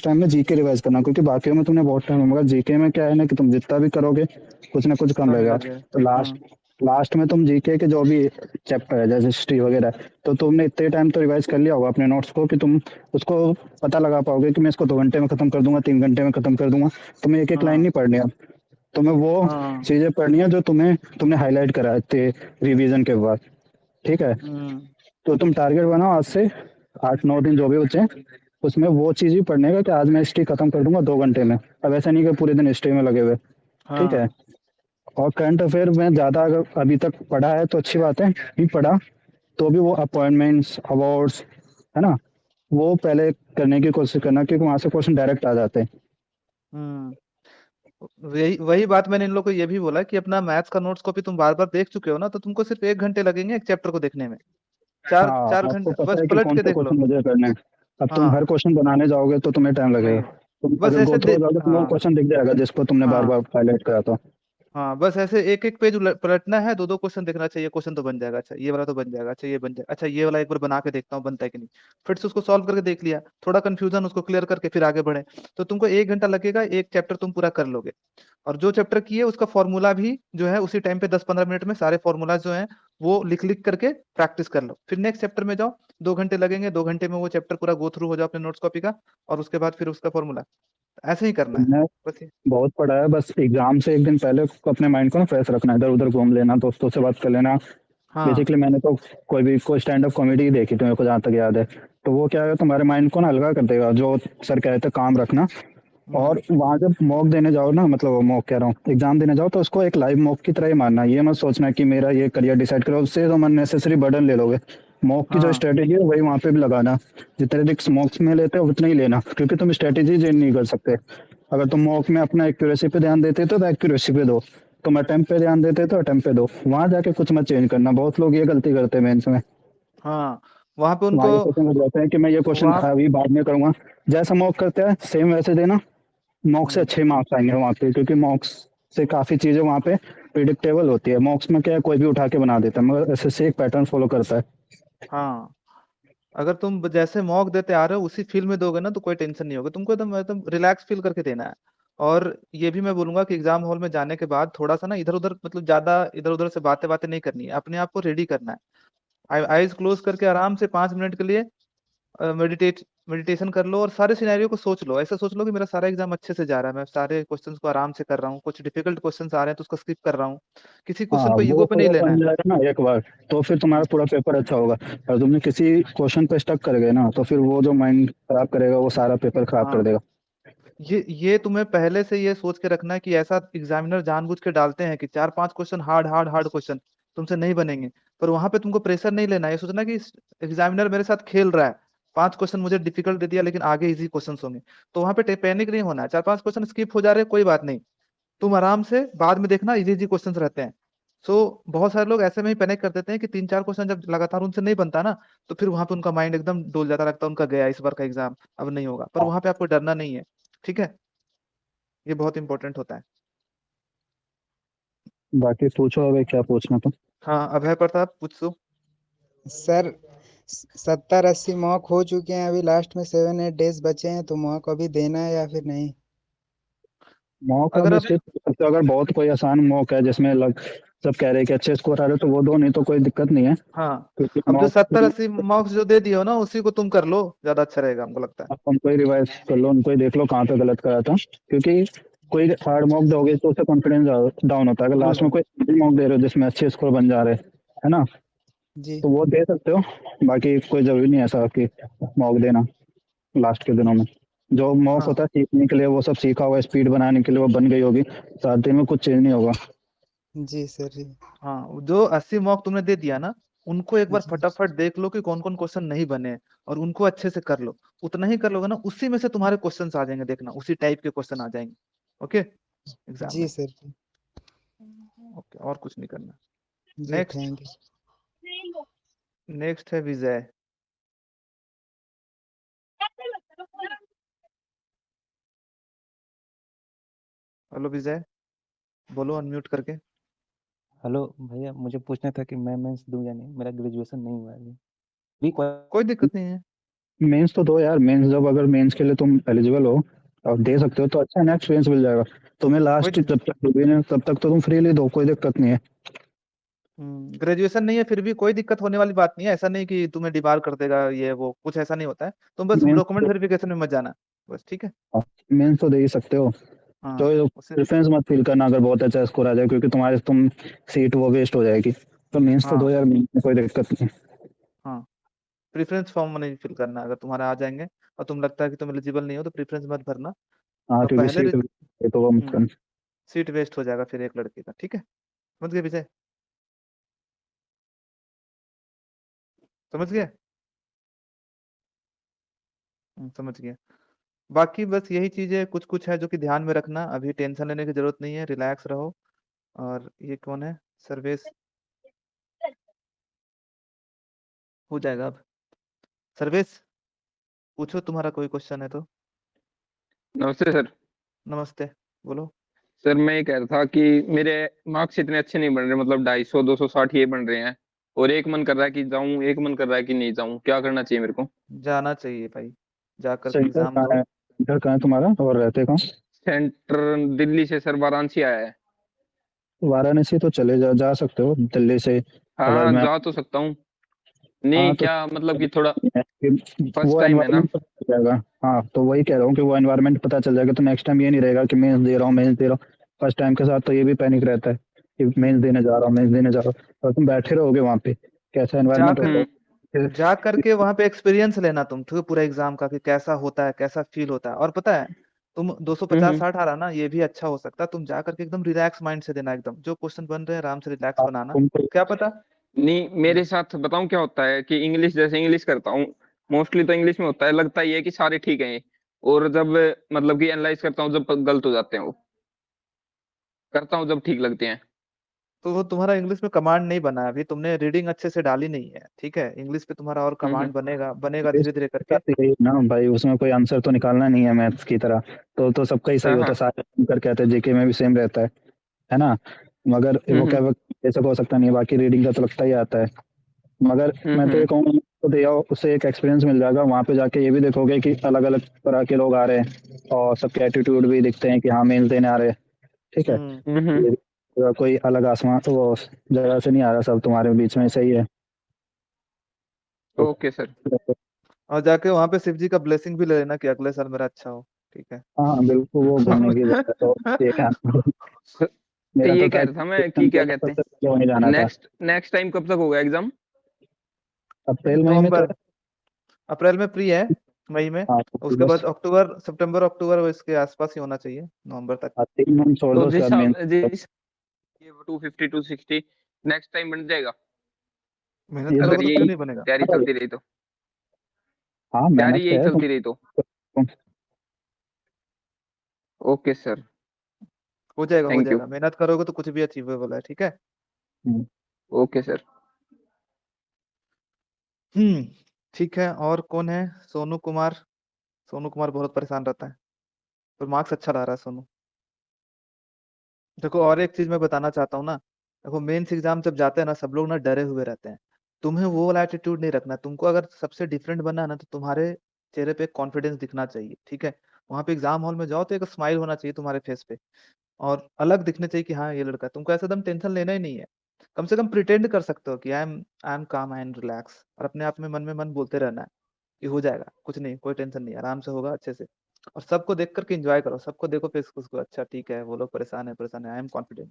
टाइम में जीके रिवाइज करना, क्योंकि बाकियों में तुमने बहुत टाइम, मगर जीके में क्या है ना कि तुम जितना भी करोगे कुछ ना कुछ कम कम ही रहेगा। लगेगा। तो लास्ट हाँ। लास्ट में तुम जीके के जो भी चैप्टर है जैसे हिस्ट्री वगैरह, तो तुमने इतने टाइम तो रिवाइज कर लिया होगा अपने नोट्स को कि तुम उसको पता लगा पाओगे कि मैं इसको 2 घंटे में खत्म कर दूंगा, 3 घंटे में खत्म कर दूंगा। तुम्हें एक एक लाइन हाँ। नहीं पढ़नी अब, तुम्हें वो हाँ। चीजें पढ़नी है जो तुमने हाईलाइट करा थे रिवीजन के बाद, ठीक है। हम्म। तो तुम टारगेट बनाओ आज से 8-9 दिन जो भी बचे हैं, उसमें वो चीज़ ही पढ़ने का कि आज मैं हिस्ट्री खत्म कर दूंगा 2 घंटे में। अब ऐसा नहीं कि पूरे दिन हिस्ट्री में लगे हुए, ठीक है। हाँ। और करंट अफेयर में ज़्यादा अगर अभी तक पढ़ा है तो अच्छी बात है, नहीं पढ़ा तो भी वो अपॉइंटमेंट्स अवार्ड्स है ना, वो पहले करने की कोशिश करना, क्योंकि वहाँ से क्वेश्चन डायरेक्ट आ जाते हैं। हम्म। वही वही बात मैंने इन लोग को ये भी बोला कि अपना मैथ्स का नोट्स कॉपी तुम बार बार देख चुके हो ना, तो तुमको सिर्फ 1 घंटे लगेंगे एक चैप्टर को देखने में। चार हाँ, चार आपको घंटे पता बस है कि पलट कौन के से देख लो। क्वेश्चन मुझे करने हैं। अब तुम हाँ। हर क्वेश्चन बनाने जाओगे तो तुम्हें टाइम लगेगा। नहीं। तुम बस अगर गो ऐसे थ्रू दे। हो जाओगे तो वो हाँ। क्वेश्चन दिख जाएगा जिसको तुमने बार हाँ। बार हाईलाइट करा था। हाँ बस ऐसे एक एक पेज पलटना है, 2-2 क्वेश्चन देखना चाहिए, क्वेश्चन तो बन जाएगा। अच्छा ये वाला तो बन जाएगा, अच्छा ये बन जाएगा, अच्छा ये वाला एक बार बना के देखता हूँ बनता है कि नहीं। फिर से उसको सॉल्व करके देख लिया, थोड़ा कंफ्यूजन उसको क्लियर करके फिर आगे बढ़े। तो तुमको 1 घंटा लगेगा, एक चैप्टर तुम पूरा कर लोगे। और जो चैप्टर किए उसका फॉर्मूला भी जो है उसी टाइम पे 10-15 मिनट में सारे फॉर्मूलाज जो हैं वो लिख लिख करके प्रैक्टिस कर लो। फिर नेक्स्ट चैप्टर में जाओ, 2 घंटे लगेंगे, 2 घंटे में वो चैप्टर पूरा गो थ्रू हो जाओ अपने नोट्स कॉपी का। और उसके बाद फिर उसका फॉर्मूला। ऐसे ही करना है। तुमने बस ये। बहुत पढ़ा है, बस एग्जाम से एक दिन पहले अपने माइंड को ना फ्रेश रखना, इधर उधर घूम लेना, दोस्तों से बात कर लेना। हाँ। बेसिकली मैंने तो कोई स्टैंड अप कॉमेडी देखी थी मेरे को जहाँ तक याद है, तो वो क्या है तुम्हारे माइंड को ना हल्का कर देगा, जो सर कह रहे थे काम रखना। हम्म। और वहाँ जब मॉक देने जाओ ना, मतलब मॉक कह रहा हूँ, एग्जाम देने जाओ तो उसको एक लाइव मॉक की तरह ही मानना, ये मत सोचना कि मेरा ये करियर डिसाइड करो, उससे तुम अननेसेसरी बर्डन ले लोगे। मॉक की जो हाँ स्ट्रेटेजी है वही वहाँ पे भी लगाना। जितने रिस्क मॉक्स में लेते हो उतना ही लेना, क्योंकि तुम स्ट्रेटेजी चेंज नहीं कर सकते। अगर तुम मॉक में अपना एक्यूरेसी पे ध्यान देते तो एक्यूरेसी पे दो, तुम अटेम्प्ट पे ध्यान देते तो अटेम्प्ट पे दो, वहां जाके कुछ मत चेंज करना। बहुत लोग ये गलती करते हैं मेंस में। हाँ, वहां पे वहाँ उनको ये क्वेश्चन लग जाते हैं कि मैं ये क्वेश्चन वहां अभी बाद में करूंगा। जैसा मॉक करते हैं सेम वैसे देना, मॉक्स से हम्म, अच्छे मार्क्स आएंगे वहाँ पे, क्योंकि मॉक्स से काफी चीजें वहाँ पे प्रिडिक्टेबल होती है। मॉक्स में क्या है, कोई भी उठा के बना देता है, मगर एसएससी एक पैटर्न फॉलो करता है। हाँ, अगर तुम जैसे मॉक देते आ रहे हो उसी फील में दोगे ना तो कोई टेंशन नहीं होगा तुमको, एकदम रिलैक्स फील करके देना है। और ये भी मैं बोलूंगा कि एग्जाम हॉल में जाने के बाद थोड़ा सा ना इधर उधर, मतलब ज्यादा इधर उधर से बातें बातें नहीं करनी है, अपने आप को रेडी करना है। आईज क्लोज करके आराम से 5 मिनट के लिए मेडिटेशन कर लो और सारे सिनेरियो को सोच लो। ऐसा सोच लो कि मेरा सारा एग्जाम अच्छे से जा रहा है, मैं सारे क्वेश्चंस को आराम से कर रहा हूँ, कुछ डिफिकल्ट क्वेश्चंस आ रहे हैं तो उसको स्किप कर रहा हूँ। किसी हाँ, क्वेश्चन पे वो ईगो पे नहीं फ्लो लेना बन है। जाएगा ना एक बार, तो फिर तुम्हारा हम्म, पूरा पेपर अच्छा होगा। और तुमने किसी क्वेश्चन पे स्टक कर गए ना, तो फिर वो जो माइंड खराब करेगा वो सारा पेपर खराब कर हाँ, देगा। ये तुम्हें पहले से ये सोच के रखना है कि ऐसा एग्जामिनर जानबूझ के डालते हैं कि 4-5 question hard hard hard question तुमसे नहीं बनेंगे। पर वहां पे तुमको प्रेशर नहीं लेना है, ये सोचना कि एग्जामिनर मेरे साथ खेल रहा है, 5 क्वेश्चन मुझे डिफिकल्ट दे दिया लेकिन आगे इजी क्वेश्चन होंगे। तो वहां पे पैनिक नहीं होना है, 4-5 क्वेश्चन स्किप हो जा रहे हैं कोई बात नहीं, तुम आराम से बाद में देखना, इजी इजी क्वेश्चन रहते हैं। बहुत सारे लोग ऐसे में ही पैनिक कर देते हैं कि 3-4 क्वेश्चन जब लगातार उनसे नहीं बनता ना, तो फिर वहां पे उनका माइंड एकदम डोल जाता, लगता है उनका गया इस बार का एग्जाम, अब नहीं होगा। पर हाँ, वहां पे आपको डरना नहीं है, ठीक है। ये बहुत इंपॉर्टेंट होता है। बाकी पूछो अभी क्या पूछना था। हाँ, अभय प्रताप पूछो। सर 70-80 मॉक हो चुके हैं, अभी लास्ट में 7-8 डेज बचे हैं, तो मॉक अभी देना है या फिर नहीं? मॉक अगर अब आप स्किप कर सकते हो, अगर बहुत कोई आसान मॉक है जिसमें लग सब कह रहे हैं कि अच्छे स्कोर आ रहे हैं, तो वो दो, नहीं तो कोई दिक्कत नहीं है। हाँ, क्योंकि अब जो मॉक 70-80 मार्क्स जो दे दिए हो ना उसी को तुम कर लो, ज्यादा अच्छा रहेगा हमको लगता है। आप उनको ही रिवाइज कर लो, उनको ही देख लो कहाँ पे गलत करा था। क्योंकि कोई हार्ड मॉक दोगे तो उससे कॉन्फिडेंस डाउन होता है। अगर लास्ट में कोई मॉक दे रहे हो जिसमें अच्छे स्कोर बन जा रहे हैं, है ना, जी तो वो दे सकते हो। बाकी कोई जरूरी नहीं है ऐसा कि मॉक देना लास्ट के दिनों में। जो मॉक हाँ होता है सीखने के लिए, वो सब सीखा होगा, स्पीड बनाने के लिए वो बन गई होगी, 7 दिन में कुछ चेंज नहीं होगा। जी सर जी। हाँ, जो 80 मॉक तुमने दे दिया ना, उनको एक बार जी फटाफट देख लो कि कौन कौन क्वेश्चन नहीं बने हैं, और उनको अच्छे से कर लो। उतना ही कर लोगे ना, उसी में से तुम्हारे क्वेश्चन आ जाएंगे, देखना उसी टाइप के क्वेश्चन आ जाएंगे। ओके, एग्जाम जी में। सर जी। ओके, और कुछ नहीं करना। जी नेक्स्ट। Thank you. नेक्स्ट है विजय। हेलो विजय, बोलो अनम्यूट करके। हेलो भैया, मुझे पूछना था कि मैं मेंस दूं या नहीं। मेरा ग्रेजुएशन नहीं हुआ है अभी भी कोई दिक्कत नहीं है। मेंस तो दो यार। मेंस जब अगर मेंस के लिए तुम एलिजिबल हो और दे हम्म, सकते हो तो अच्छा है ना, एक्सपीरियंस मिल जाएगा तुम्हें। कोई लास्ट जब तक डूबी नहीं तब तक तो तुम फ्रीली दो, कोई दिक्कत नहीं है। ग्रेजुएशन नहीं है फिर भी कोई दिक्कत होने वाली बात नहीं है, ऐसा नहीं कि तुम्हें डिबार कर देगा ये वो, कुछ ऐसा नहीं होता है। तुम बस मेंस डॉक्यूमेंट वेरिफिकेशन में मत जाना, बस, ठीक है। मेंस तो दे ही सकते हो। हाँ, तो उसे। प्रेफरेंस मत फील करना अगर बहुत अच्छा स्कोर आ जाए, क्योंकि तुम सीट वो वेस्ट हो जाएगी। तो मेंस तो दो हाँ यार, मेंस में कोई दिक्कत नहीं है। हाँ, प्रेफरेंस फॉर्म में नहीं फिल करना, अगर तुम्हारा आ जाएंगे और तुम लगता है कि तुम एलिजिबल नहीं हो तो प्रेफरेंस मत भरना। हाँ, और क्योंकि पहले सीट है तो वो मत हम्म, करना। सीट वेस्ट हो जाएगा फिर एक लड़के का, ठीक है। समझ गए विजय, समझ गए। समझ गया। बाकी बस यही चीजें कुछ कुछ है जो कि ध्यान में रखना, अभी टेंशन लेने की जरूरत नहीं है, रिलैक्स रहो। और ये कौन है, सर्वेश, हो जाएगा अब। सर्वेश, पूछो तुम्हारा कोई क्वेश्चन है तो। नमस्ते सर। नमस्ते, बोलो। सर मैं ये कह रहा था कि मेरे मार्क्स इतने अच्छे नहीं बन रहे, मतलब 250 260 ये बन रहे हैं। और एक मन कर रहा है कि जाऊं, एक मन कर रहा है कि नहीं जाऊं। क्या करना चाहिए मेरे को? जाना चाहिए भाई, जा करके सेंटर एग्जाम कहाँ दो। है? सेंटर कहाँ है तुम्हारा और रहते कहाँ? सेंटर दिल्ली से सर, वाराणसी आया है। वाराणसी तो चले जा सकते हो दिल्ली से। अगर हाँ मैं जा तो सकता हूँ। हाँ नहीं तो क्या मतलब कि थोड़ा फर्स्ट वो टाइम है ना। एनवायरनमेंट पता चल जाएगा। हाँ, तो वही कह रहा हूँ कि वो एनवायरनमेंट पता चल जाएगा, तो नेक्स्ट टाइम ये नहीं रहेगा कि मेंस दे रहा हूँ मेंस दे रहा हूँ। फर्स्ट टाइम के साथ तो ये भी पैनिक रहता है कि मेंस हम्म, देने जा रहा हूँ मेंस देने जा रहा हूँ, और तुम बैठे रहोगे वहाँ पे, कैसा एनवायरनमेंट जाकर होता हम्म। है फिर। जा करके वहां पे एक्सपीरियंस लेना तुम, ठीक है, पूरा एग्जाम का कि कैसा होता है, कैसा फील होता है। और पता है, तुम 250 हम्म। 60 आ रहा ना, ये भी अच्छा हो सकता है। तुम जा करके एकदम रिलैक्स माइंड से देना, एकदम जो क्वेश्चन बन रहे हैं आराम से रिलैक्स आप बनाना। तुमको क्या पता नहीं, मेरे साथ बताऊं क्या होता है कि इंग्लिश, जैसे इंग्लिश करता हूँ मोस्टली, तो इंग्लिश में होता है, लगता ही है कि सारे ठीक हैं, और जब मतलब कि एनालाइज करता हूँ जब गलत हो जाते हैं, वो करता हूँ जब ठीक लगते हैं। तो वो तुम्हारा इंग्लिश में कमांड नहीं बना है अभी, तुमने रीडिंग अच्छे से डाली नहीं है, ठीक है। इंग्लिश पे तुम्हारा और हम्म। कमांड बनेगा बनेगा बेस धीरे धीरे के करके। साथ यही ना भाई, उसमें कोई आंसर तो निकालना नहीं है मैथ्स की तरह। तो सबका ही सही हाँ होता हाँ। है, सारे आंसर कहते हैं, जीके में भी सेम रहता है ना। मगर वो क्या, ऐसा हो सकता नहीं है, बाकी रीडिंग का तो लगता ही आता है। मगर मैं तो ये हम्म। कहूँगा तो दे आओ, उससे एक एक्सपीरियंस मिल जाएगा। वहाँ पे जाके ये भी देखोगे कि अलग अलग तरह के लोग आ रहे हैं, और सबके एटीट्यूड भी दिखते हैं कि हाँ मेल देने आ रहे हैं, ठीक है। हम्म। हम्म। ये कोई अलग आसमान तो वो जगह से नहीं आ रहा, सब तुम्हारे बीच में सही है। तो ओके सर। और जाके वहां पे शिव जी का ब्लेसिंग भी ले लेना कि अगले साल मेरा अच्छा हो, ठीक है। हाँ बिल्कुल, वो घूमने की जगह तो एक है। तो मेरा तो ये था कह रहा था मैं कि सिस्टम के क्या लिए कहते सबसे हैं, पहले वहीं जाना था। नेक्स्ट नेक्स्ट टाइम कब तक होगा एग्जाम? अप्रैल मई में तो नवंबर, अप्रैल में प्री है, मई में। हाँ, तो उसके बस बाद अक्टूबर सितंबर अक्टूबर इसके आसपास ही होना चाहिए, नवंबर तक। 3 मंथ छोड़ तो दो, उसके जिस बाद मेन। जिस ये 250 260 नेक्स्ट टाइम बन जाएगा मेहनत ये करोगे अगर तो क्यों यही नहीं बनेगा। तैयारी चलती रही तो? हाँ तैयारी मेहनत यही क्या है चलती रही तो? तुम ओके सर। हो थैंक यू। जाएगा, मेहनत करोगे तो कुछ भी अचीवेबल है, ठीक है। हम्म, ओके सर। हम्म। ठीक है, और कौन है? सोनू कुमार। सोनू कुमार बहुत परेशान रहता है, पर मार्क्स अच्छा ला रहा है सोनू। देखो और एक चीज मैं बताना चाहता हूँ ना, देखो मेंस एग्जाम जब जाते हैं ना, सब लोग ना डरे हुए रहते हैं। तुम्हें वो वाला एटीट्यूड नहीं रखना, तुमको अगर सबसे डिफरेंट बनना है ना, तो तुम्हारे चेहरे पे कॉन्फिडेंस दिखना चाहिए, ठीक है। वहां पे एग्जाम हॉल में जाओ तो एक स्माइल होना चाहिए तुम्हारे फेस पे, और अलग दिखने चाहिए कि हाँ ये लड़का है। तुमको ऐसा एकदम टेंशन लेना ही नहीं है। कम से कम प्रिटेंड कर सकते हो कि आई एम काम, आई एम रिलैक्स, और अपने आप में मन बोलते रहना है कि हो जाएगा, कुछ नहीं, कोई टेंशन नहीं, आराम से होगा अच्छे से। और सबको देख करके एंजॉय करो, सबको देखो फेस उसको, अच्छा ठीक है वो लोग परेशान है, आई एम कॉन्फिडेंट,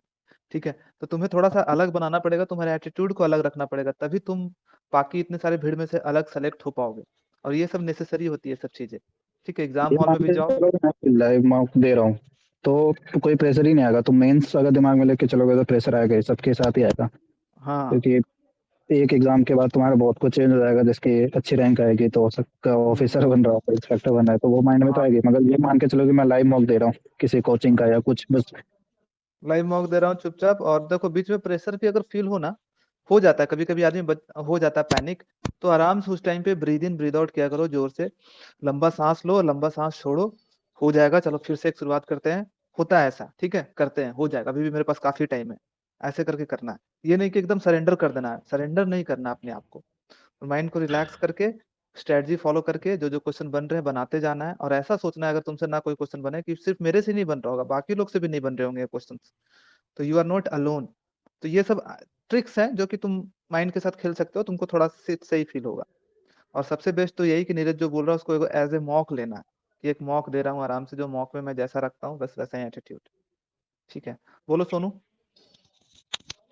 ठीक है। तो तुम्हें थोड़ा सा अलग बनाना पड़ेगा, तुम्हारे एटीट्यूड को अलग रखना पड़ेगा, तभी तुम बाकी इतने सारे भीड़ में से अलग सेलेक्ट हो पाओगे। और ये सब नेसेसरी होती है सब चीजें, ठीक है। एग्जाम ये हॉल मान में भी के जाओ। चलो कि मैं लाइव मार्क दे रहा हूँ, तो कोई प्रेशर ही नहीं आएगा। तो मेंस अगर दिमाग में लेके चलोगे तो प्रेशर आएगा ही, सबके साथ ही आएगा। हाँ। क्योंकि एक एग्जाम के बाद तुम्हारा बहुत कुछ चेंज हो जाएगा, जिसकी अच्छी रैंक आएगी तो सबका हम्म। ऑफिसर बन रहा है, इंस्पेक्टर बन रहा है, तो वो माइंड में तो हाँ, आएगी। मगर ये मान के चलो कि मैं लाइव मॉक दे रहा हूँ किसी कोचिंग का या कुछ, बस। लाइव मॉक दे रहा हूँ चुपचाप, और देखो बीच में प्रेशर भी अगर फील हो ना, हो जाता है कभी कभी आदमी हो जाता है पैनिक, तो आराम से उस टाइम पे ब्रीद इन ब्रीद आउट किया करो जोर से। लंबा सांस लो, लंबा सांस छोड़ो। हो जाएगा, चलो फिर से एक शुरुआत करते हैं। होता है ऐसा, ठीक है, करते हैं, हो जाएगा, अभी भी मेरे पास काफी टाइम है। ऐसे करके करना है। ये नहीं कि एकदम सरेंडर कर देना है, सरेंडर नहीं करना अपने आप को। माइंड को रिलैक्स करके, स्ट्रेटजी फॉलो करके जो जो क्वेश्चन बन रहे हैं बनाते जाना है, और ऐसा सोचना है अगर तुमसे ना कोई क्वेश्चन बने कि सिर्फ मेरे से नहीं बन रहा होगा, बाकी लोग से भी नहीं बन रहे होंगे क्वेश्चन, तो यू आर नॉट अलोन। तो ये सब ट्रिक्स हैं जो कि तुम माइंड के साथ खेल सकते हो, तुमको थोड़ा सही फील होगा। और सबसे बेस्ट तो यही कि नीरज जो बोल रहा है उसको एज ए मॉक लेना है, कि एक मॉक दे रहा हूँ आराम से, जो मॉक में मैं जैसा रखता हूँ बस वैसा ही एटीट्यूड, ठीक है। बोलो सोनू।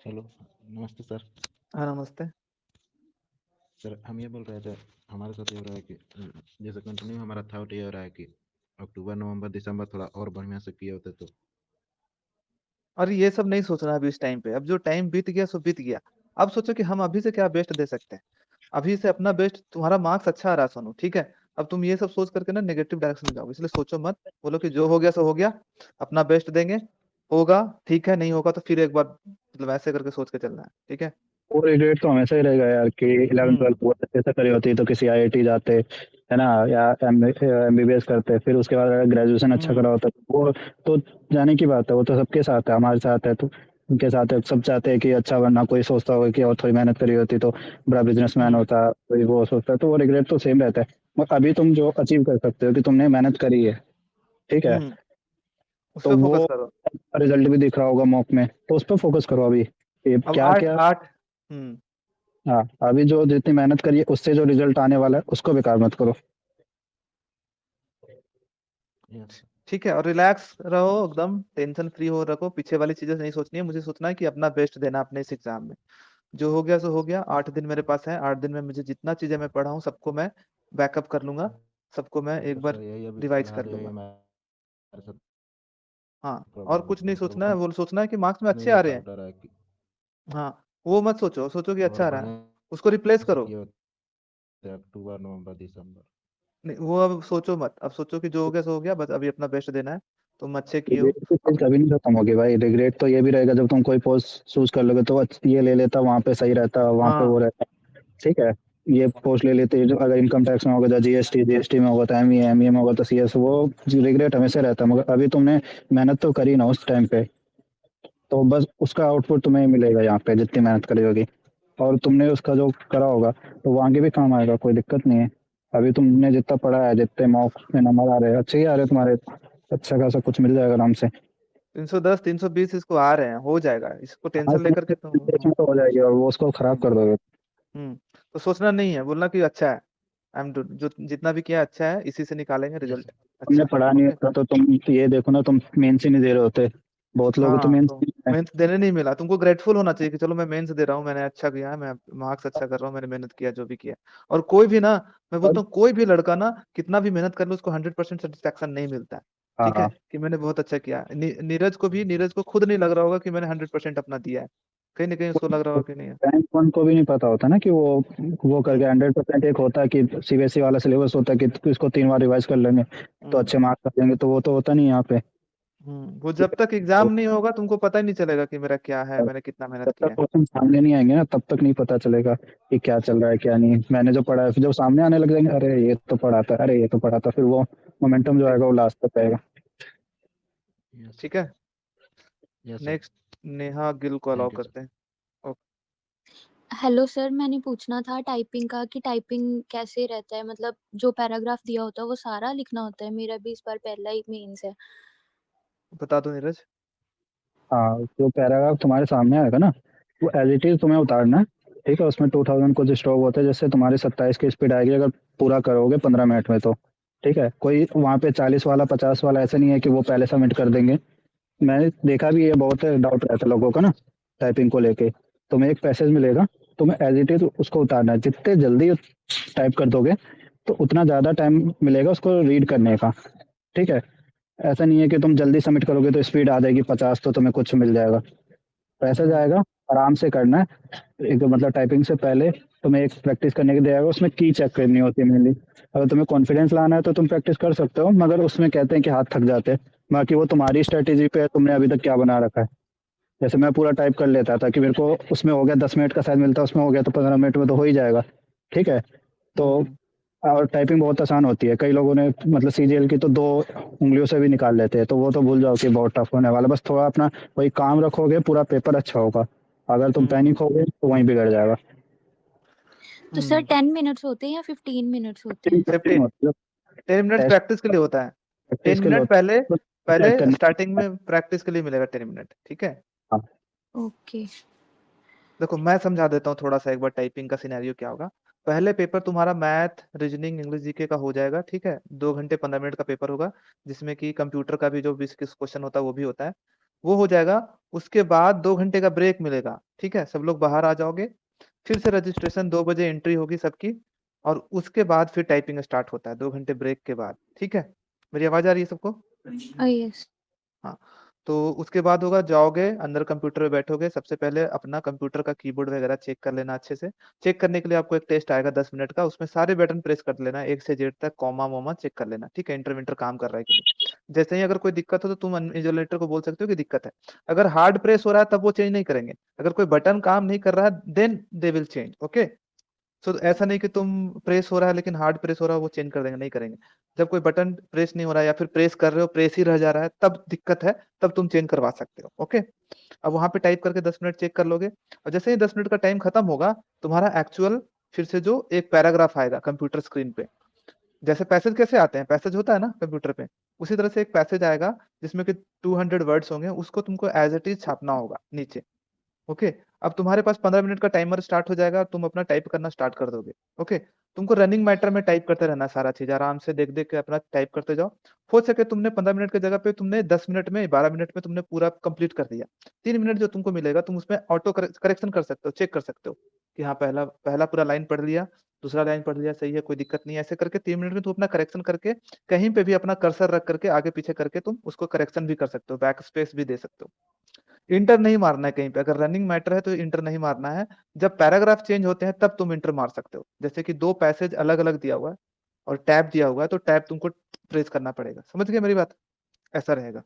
हेलो, नमस्ते सर। हाँ नमस्ते। सर हम ये बोल रहे थे, हमारे साथ ये हो रहा है कि जैसे कंटिन्यू हमारा थॉट ये हो रहा है कि अक्टूबर नवंबर दिसंबर थोड़ा और बढ़िया से किए होते तो। और ये सब नहीं सोचना अभी इस टाइम पे, अब जो टाइम बीत गया सो बीत गया। अब सोचो कि हम अभी से क्या बेस्ट दे सकते हैं। अभी से अपना बेस्ट, तुम्हारा मार्क्स अच्छा आ रहा है सोनू, ठीक है। अब तुम ये सब सोच करके ना नेगेटिव डायरेक्शन में जाओगे, इसलिए सोचो मत। बोलो कि जो हो गया सो हो गया, अपना बेस्ट देंगे। होगा ठीक है, नहीं होगा तो फिर एक बार मतलब ऐसे करके सोच के चलना है, ठीक है। वो रिग्रेट तो हमेशा ही रहेगा यार कि 11 हम्म। 12 बहुत अच्छे से करी होती तो किसी आईआईटी जाते, है ना, या एमबीबीएस करते, फिर उसके बाद अगर ग्रेजुएशन अच्छा हम्म। करा होता तो वो तो जाने की बात है। वो तो सबके साथ है, हमारे साथ है, तो उनके साथ है। सब चाहते हैं कि अच्छा बनना, कोई सोचता होगा कि और थोड़ी मेहनत करी होती तो बड़ा बिजनेसमैन हम्म। होता, कोई वो सोचता है, तो वो रिग्रेट तो सेम रहता है। मगर अभी तुम जो अचीव कर सकते हो कि तुमने मेहनत करी है, ठीक है, हम्म। उस तो पर वो फोकस करो। रिजल्ट भी दिख रहा होगा मॉक में, तो उस पर फोकस करो अभी। ये अब क्या आठ क्या। आठ। हम्म। हाँ, अभी जो जितनी मेहनत करी है उससे जो रिजल्ट आने वाला है उसको बेकार मत करो। यस। ठीक है, और रिलैक्स रहो, एकदम टेंशन फ्री हो रखो, पीछे वाली चीजें नहीं सोचनी है, मुझे सोचना है कि अपना बेस्ट देना अपने इस एग्जाम में। जो हो गया सो हो गया, 8 दिन मेरे पास है, 8 दिन में मुझे जितना चीजें मैं पढ़ा हूँ सबको मैं बैकअप कर लूंगा, सबको मैं एक तो बार सर यही अभी रिवाइज कर फिलहाल यही लूंगा। हमारे साथ हाँ, और प्रॉब्लम है, कुछ नहीं तो सर सोचना है, उसमें वो सोचना है कि मार्क्स में अच्छे यही आ रहे हैं। डाउट आ रहा है कि हाँ, वो मत सोचो, सोचो कि अच्छा और आ रहा है, बढ़िया उसको रिप्लेस से करो। किए होते हैं अक्टूबर नवंबर दिसंबर। नहीं, वो अब सोचो मत, अब सोचो कि जो हो गया सो हो गया, बस अभी अपना बेस्ट देना है, तुम अच्छे किए हो। रिग्रेट की चीज कभी नहीं खत्म होगी भाई। रिग्रेट तो ये भी रहेगा जब तुम कोई पोस्ट चूज कर लोगे तो ये ले लेता, वहां पे सही रहता, वहां पे वो हाँ रहता। ठीक है, ये पोस्ट ले लेते, जो अगर इनकम टैक्स में होगा तो जीएसटी में होगा तो एमईए में होगा तो सीएस, वो रिग्रेट हमेशा रहता है। मगर अभी तुमने मेहनत तो करी ना उस टाइम पे, तो बस उसका आउटपुट तुम्हें मिलेगा यहाँ पे जितनी मेहनत करी होगी। और तुमने उसका जो करा होगा तो वो आगे भी काम आएगा, कोई दिक्कत नहीं है। अभी तुमने जितना पढ़ा है, जितने मॉक में नंबर आ रहे हैं, अच्छे ही आ रहे हैं तुम्हारे, अच्छा खासा कुछ मिल जाएगा आराम से। 310 320 इसको आ रहे हैं, हो जाएगा, इसको हाँ, टेंशन लेकर के तुम। तुम्हारे में तो हो जाएगी और वो उसको खराब कर दोगे। हम्म। तो सोचना नहीं है, बोलना कि अच्छा है, आई एम जो जितना भी किया अच्छा है, इसी से निकालेंगे यस रिजल्ट सर। तुमने अच्छा। पढ़ा नहीं ओके। होता तो तुम ये देखो ना, तुम मेंस ही नहीं दे रहे होते। बहुत लोग तो हाँ मेंस तो मेंस देने नहीं मिला, तुमको ग्रेटफुल होना चाहिए कि चलो मैं मेंस दे रहा हूँ, मैंने अच्छा किया है, मैं मार्क्स अच्छा कर रहा हूँ, मैंने मेहनत किया जो भी किया। और कोई भी ना, मैं और बोलता हूँ कोई भी लड़का ना कितना भी मेहनत कर ले, उसको 100% सेटिस्फेक्शन नहीं मिलता है। ठीक है हाँ, कि मैंने बहुत अच्छा किया। नीरज को खुद नहीं लग रहा होगा कि मैंने 100% अपना दिया है, कहीं ना कहीं उसको लग रहा होगा कि नहीं है। बैंक वन को भी नहीं पता होता ना कि वो हम्म करके 100%। एक होता है कि सीबीएसई वाला सिलेबस होता है कि इसको 3 बार रिवाइज कर लेंगे तो हम्म अच्छे मार्क्स आ जाएंगे, तो वो तो होता नहीं है यहाँ पे। वो ठीक जब है, तक एग्जाम तो नहीं होगा तुमको पता ही नहीं चलेगा कि मेरा क्या है, मैंने कितना मेहनत जब तक किया है। क्वेश्चन सामने नहीं आएंगे ना तब तक नहीं पता चलेगा कि क्या चल रहा है क्या नहीं। मैंने जो पढ़ा है, फिर जब सामने आने लग जाएंगे, अरे ये तो पढ़ा था, अरे ये तो पढ़ा था, फिर वो मोमेंटम जो आएगा वो लास्ट तक आएगा। यस ठीक है। Yes sir. Next, Neha Gill को अलाउ थैंक यू सर। करते हैं। हेलो सर, मैंने पूछना था टाइपिंग का कि टाइपिंग कैसे रहता है, मतलब जो पैराग्राफ दिया होता है वो सारा लिखना होता है? मेरा भी इस बार पहला ही मेंस है। बता दो नीरज। हाँ, जो पैराग्राफ तुम्हारे सामने आएगा ना, वो एज इट इज तुम्हें उतारना है। ठीक है, उसमें 2000 कुछ स्ट्रोक होते हैं, जैसे तुम्हारी 27 की स्पीड आएगी अगर पूरा करोगे 15 मिनट में तो। ठीक है, कोई वहाँ पे 40 वाला 50 वाला ऐसा नहीं है कि वो पहले सबमिट कर देंगे। मैंने देखा भी, ये बहुत डाउट रहता है लोगों का ना टाइपिंग को लेके। तुम्हें एक पैसेज मिलेगा, तुम्हें एज इट इज उसको उतारना है। जितने जल्दी टाइप कर दोगे तो उतना ज़्यादा टाइम मिलेगा उसको रीड करने का। ठीक है, ऐसा नहीं है कि तुम जल्दी सबमिट करोगे तो स्पीड आ जाएगी 50 तो तुम्हें कुछ मिल जाएगा। पैसा हम्म जाएगा, आराम से करना है। एक मतलब टाइपिंग से पहले तुम्हें एक प्रैक्टिस करने के दिया जाएगा, उसमें की चेक करनी होती है मेनली। अगर तुम्हें कॉन्फिडेंस लाना है तो तुम प्रैक्टिस कर सकते हो, मगर उसमें कहते हैं कि हाथ थक जाते हैं। बाकी वो तुम्हारी स्ट्रेटेजी पे है, तुमने अभी तक क्या बना रखा है। जैसे मैं पूरा टाइप कर लेता था कि मेरे को उसमें हो गया 10 मिनट का शायद मिलता, उसमें हो गया तो 15 मिनट में तो हो ही जाएगा। ठीक है, तो हम्म और टाइपिंग बहुत आसान होती है। कई लोगों ने मतलब सीजीएल की तो 2 उंगलियों से भी निकाल लेते हैं, तो वो तो भूल जाओ कि बहुत टफ होने वाला। बस थोड़ा अपना वही काम रखोगे, पूरा पेपर अच्छा होगा। अगर तुम हम्म पैनिक होगे तो वहीं बिगड़ जाएगा। तो सर हम्म 10 मिनट्स होते हैं या 15 मिनट्स होते हैं? 15 15। मतलब 10 मिनट टेस्ट प्रैक्टिस के लिए होता है। प्रैक्टिस टेन के लिए मिनट होता पहले, है, तो चेक करना स्टार्टिंग है। में प्रैक्टिस के लिए मिलेगा 10 मिनट। ठीक है। हाँ, ओके। देखो मैं समझा देता हूँ थोड़ा सा, एक बार टाइपिंग का सिनेरियो क्या होगा। पहले पेपर तुम्हारा मैथ, रीजनिंग, इंग्लिश, जीके का हो जाएगा। ठीक है, 2 घंटे 15 मिनट का पेपर होगा, जिसमें कि कंप्यूटर का भी जो 20 क्वेश्चन होता है वो भी होता है, वो हो जाएगा। उसके बाद 2 घंटे का ब्रेक मिलेगा। ठीक है, सब लोग बाहर आ जाओगे, फिर से रजिस्ट्रेशन 2 बजे एंट्री होगी सबकी, और उसके बाद फिर टाइपिंग स्टार्ट होता है 2 घंटे ब्रेक के बाद। ठीक है, मेरी आवाज आ रही है सबको? यस। हाँ। तो उसके बाद होगा, जाओगे अंदर कंप्यूटर में बैठोगे, सबसे पहले अपना कंप्यूटर का कीबोर्ड वगैरह चेक कर लेना अच्छे से। चेक करने के लिए आपको एक टेस्ट आएगा 10 मिनट का, उसमें सारे बटन प्रेस कर लेना, एक से जेड तक, कॉमा वॉमा चेक कर लेना। ठीक है, इंटर विंटर काम कर रहा है कि नहीं। जैसे ही अगर कोई दिक्कत हो तो तुम इन्विजिलेटर को बोल सकते हो कि दिक्कत है। अगर हार्ड प्रेस हो रहा है तब वो चेंज नहीं करेंगे, अगर कोई बटन काम नहीं कर रहा है then they will change. Okay. So ऐसा नहीं कि तुम प्रेस हो रहा है लेकिन हार्ड प्रेस हो रहा है वो चेंज कर देंगे, नहीं करेंगे। जब कोई बटन प्रेस नहीं हो रहा है या फिर प्रेस कर रहे हो प्रेस ही रह जा रहा है तब दिक्कत है, तब तुम चेंज करवा सकते हो। ओके। अब वहां पे टाइप करके 10 मिनट चेक कर लोगे, और जैसे ही 10 मिनट का टाइम खत्म होगा, तुम्हारा एक्चुअल फिर से जो एक पैराग्राफ आएगा कंप्यूटर स्क्रीन पे। जैसे पैसेज कैसे आते हैं, पैसेज होता है ना कंप्यूटर पे, उसी तरह से एक पैसेज आएगा जिसमें कि 200 वर्ड्स होंगे, उसको तुमको एज इट इज छापना होगा नीचे। ओके। अब तुम्हारे पास 15 मिनट का टाइमर स्टार्ट हो जाएगा और तुम अपना टाइप करना स्टार्ट कर दोगे। ओके। तुमको रनिंग मैटर में टाइप करते रहना है, सारा चीज आराम से देख देख के अपना टाइप करते जाओ। हो सके तुमने 15 मिनट की जगह पे तुमने 10 मिनट में, 12 मिनट में तुमने पूरा कंप्लीट कर दिया। 3 मिनट जो तुमको मिलेगा तुम उसमें ऑटो करेक्शन कर सकते हो, चेक कर सकते हो कि हाँ पहला पहला पूरा लाइन पढ़ लिया, दूसरा लाइन पढ़ लिया, सही है, कोई दिक्कत नहीं है। ऐसे करके 3 मिनट में तुम अपना करेक्शन करके कहीं पे भी अपना कर्सर रख करके आगे पीछे करके तुम उसको करेक्शन भी कर सकते हो, बैक स्पेस भी दे सकते हो। इंटर नहीं मारना है कहीं पे, अगर रनिंग मैटर है तो इंटर नहीं मारना है। जब पैराग्राफ चेंज होते हैं तब तुम इंटर मार सकते हो, जैसे कि 2 पैसेज अलग अलग दिया हुआ है और टैब दिया हुआ है, तो टैब तुमको प्रेस करना पड़ेगा। समझ गए मेरी बात? ऐसा रहेगा।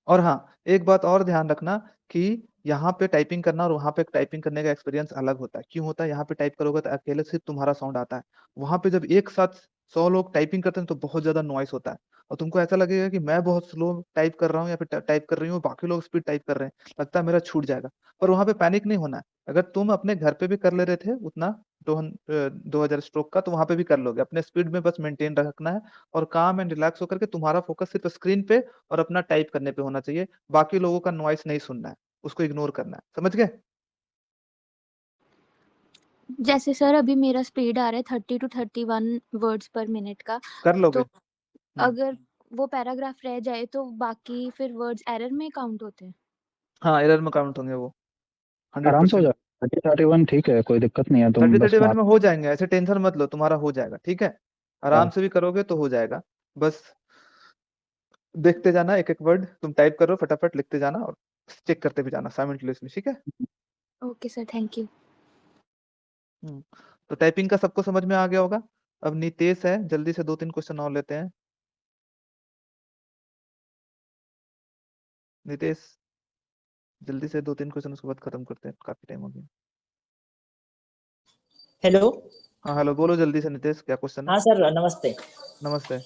और हाँ, एक बात और ध्यान रखना कि यहाँ पे टाइपिंग करना और वहाँ पे टाइपिंग करने का एक्सपीरियंस अलग होता है। क्यों होता है? यहाँ पे टाइप करोगे तो अकेले सिर्फ तुम्हारा साउंड आता है। वहाँ पे जब एक साथ 100 लोग टाइपिंग करते हैं तो बहुत ज़्यादा नॉइस होता है और तुमको ऐसा लगेगा कि मैं बहुत स्लो टाइप कर रहा हूँ या फिर टाइप कर रही हूँ, बाकी लोग स्पीड टाइप कर रहे हैं, लगता है मेरा छूट जाएगा। पर वहाँ पे पैनिक नहीं होना है। अगर तुम अपने घर पे भी कर ले रहे थे उतना 2000 स्ट्रोक का, तो वहाँ पे भी कर लोगे। अपने स्पीड में बस मेंटेन रखना है और काम एंड रिलैक्स होकर के तुम्हारा फोकस सिर्फ स्क्रीन पे और अपना टाइप करने पे होना चाहिए। बाकी लोगों का नॉइस नहीं सुनना है, उसको इग्नोर करना है। समझ गए? जैसे सर अभी मेरा स्पीड आ रहा है 30 to 31 वर्ड्स पर मिनट का, कर लोगे। तो अगर वो पैराग्राफ रह जाए तो बाकी फिर वर्ड्स एरर में काउंट होते हैं? हाँ, एरर में काउंट होंगे वो आराम से हो 100%। जाएगा, 30-31 ठीक है, कोई दिक्कत नहीं है, तुम बस 30-31 बात। में हो जाएंगे, ऐसे टेंशन मत लो, तुम्हारा हो जाएगा। ठीक है, आराम से भी करोगे तो हो जाएगा। बस देखते जाना, एक एक वर्ड तुम टाइप करो, फटाफट लिखते जाना और चेक करते भी जाना साइमल्टेनियसली। ठीक है। Okay sir, thank you. तो टाइपिंग का सबको समझ में आ गया होगा। अब नितेश है, जल्दी से 2-3 क्वेश्चन और लेते हैं। नितेश, जल्दी से 2-3 क्वेश्चन, उसके बाद खत्म करते हैं, काफी टाइम हो गया। हेलो। हाँ हेलो, बोलो जल्दी से नितेश, क्या क्वेश्चन है? हाँ सर, नमस्ते। नमस्ते।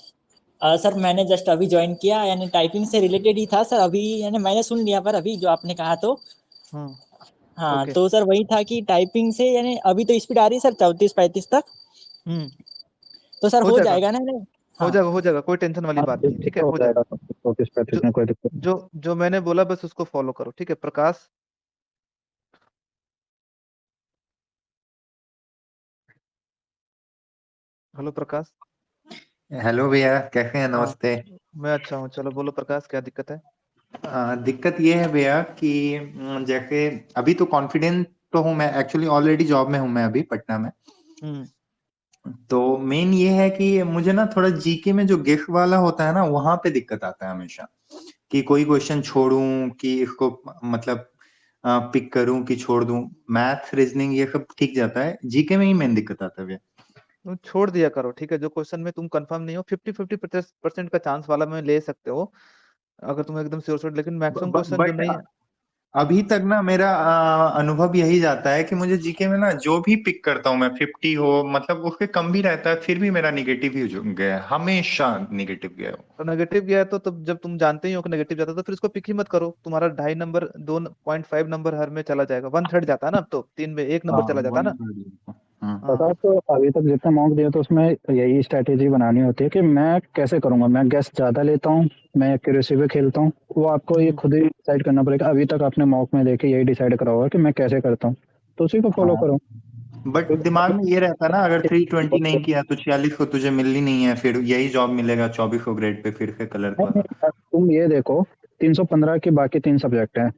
सर मैंने जस्ट अभी ज्वाइन किया, यानी टाइपिंग से रिलेटेड ही था सर। अभी यानी मैंने सुन लिया, पर अभी जो आपने कहा तो हाँ, ओके। तो सर वही था कि टाइपिंग से यानी अभी तो स्पीड आ रही है सर 34-35 तक, तो सर हो हो जाएगा, जाएगा ना? नहीं, हो हाँ जाएगा, हो जाएगा, कोई टेंशन वाली बात नहीं है। ठीक है, हो हो जाएगा, जाएगा। 34-35 जो में कोई दिक्कत नहीं। जो मैंने बोला बस उसको फॉलो करो। ठीक है प्रकाश? हेलो प्रकाश। हेलो भैया, कैसे हैं? हाँ, नमस्ते। मैं अच्छा हूँ। चलो बोलो प्रकाश, क्या दिक्कत है? दिक्कत ये है भैया कि जैसे अभी तो कॉन्फिडेंट तो हूँ मैं, एक्चुअली ऑलरेडी जॉब में हूँ मैं अभी पटना में। तो मेन ये है कि मुझे ना थोड़ा जीके में जो गेस वाला होता है ना, वहां पे दिक्कत आता है हमेशा, कि कोई क्वेश्चन छोड़ूं कि इसको मतलब पिक करूं कि छोड़ दूं। मैथ रीजनिंग ये सब ठीक जाता है, जीके में ही मेन दिक्कत आता है भैया। तुम छोड़ दिया करो। ठीक है, जो क्वेश्चन में तुम कंफर्म नहीं हो, 50-50% का चांस वाला में ले सकते हो अगर तुम एकदम श्योर, लेकिन मैक्सिमम क्वेश्चन जो बट नहीं है। अभी तक ना मेरा अनुभव यही जाता है कि मुझे जीके में ना जो भी पिक करता हूँ मैं, 50 हो मतलब उसके कम भी रहता है, फिर भी मेरा निगेटिव ही गया है, हमेशा निगेटिव गया है। तो नेगेटिव गया है तो तब जब तुम जानते ही हो कि नेगेटिव जाता है तो फिर इसको पिक ही मत करो। तुम्हारा 2.5 नंबर 2.5 नंबर हर में चला जाएगा, 1/3 जाता है ना। अब तो 3 में 1 नंबर हाँ, चला जाता है ना। पता हाँ, तो अभी तक जितना मॉक दिया तो उसमें यही स्ट्रैटेजी बनानी होती है कि मैं कैसे करूंगा, मैं गेस ज्यादा लेता हूँ, मैं एक्यूरेसी पे खेलता हूँ, वो आपको ये खुद ही डिसाइड करना पड़ेगा। अभी तक आपने मॉक में देखे यही डिसाइड करा होगा कि मैं कैसे करता हूँ, तो उसी को फॉलो हाँ, करो। बट दिमाग में ये रहता है ना, अगर 320 नहीं किया तो 46 को तुझे मिलनी नहीं है, फिर यही जॉब मिलेगा 24 को ग्रेड पे, फिर से कलर नहीं, वाला। नहीं, तुम ये देखो 315 के बाकी 3 सब्जेक्ट है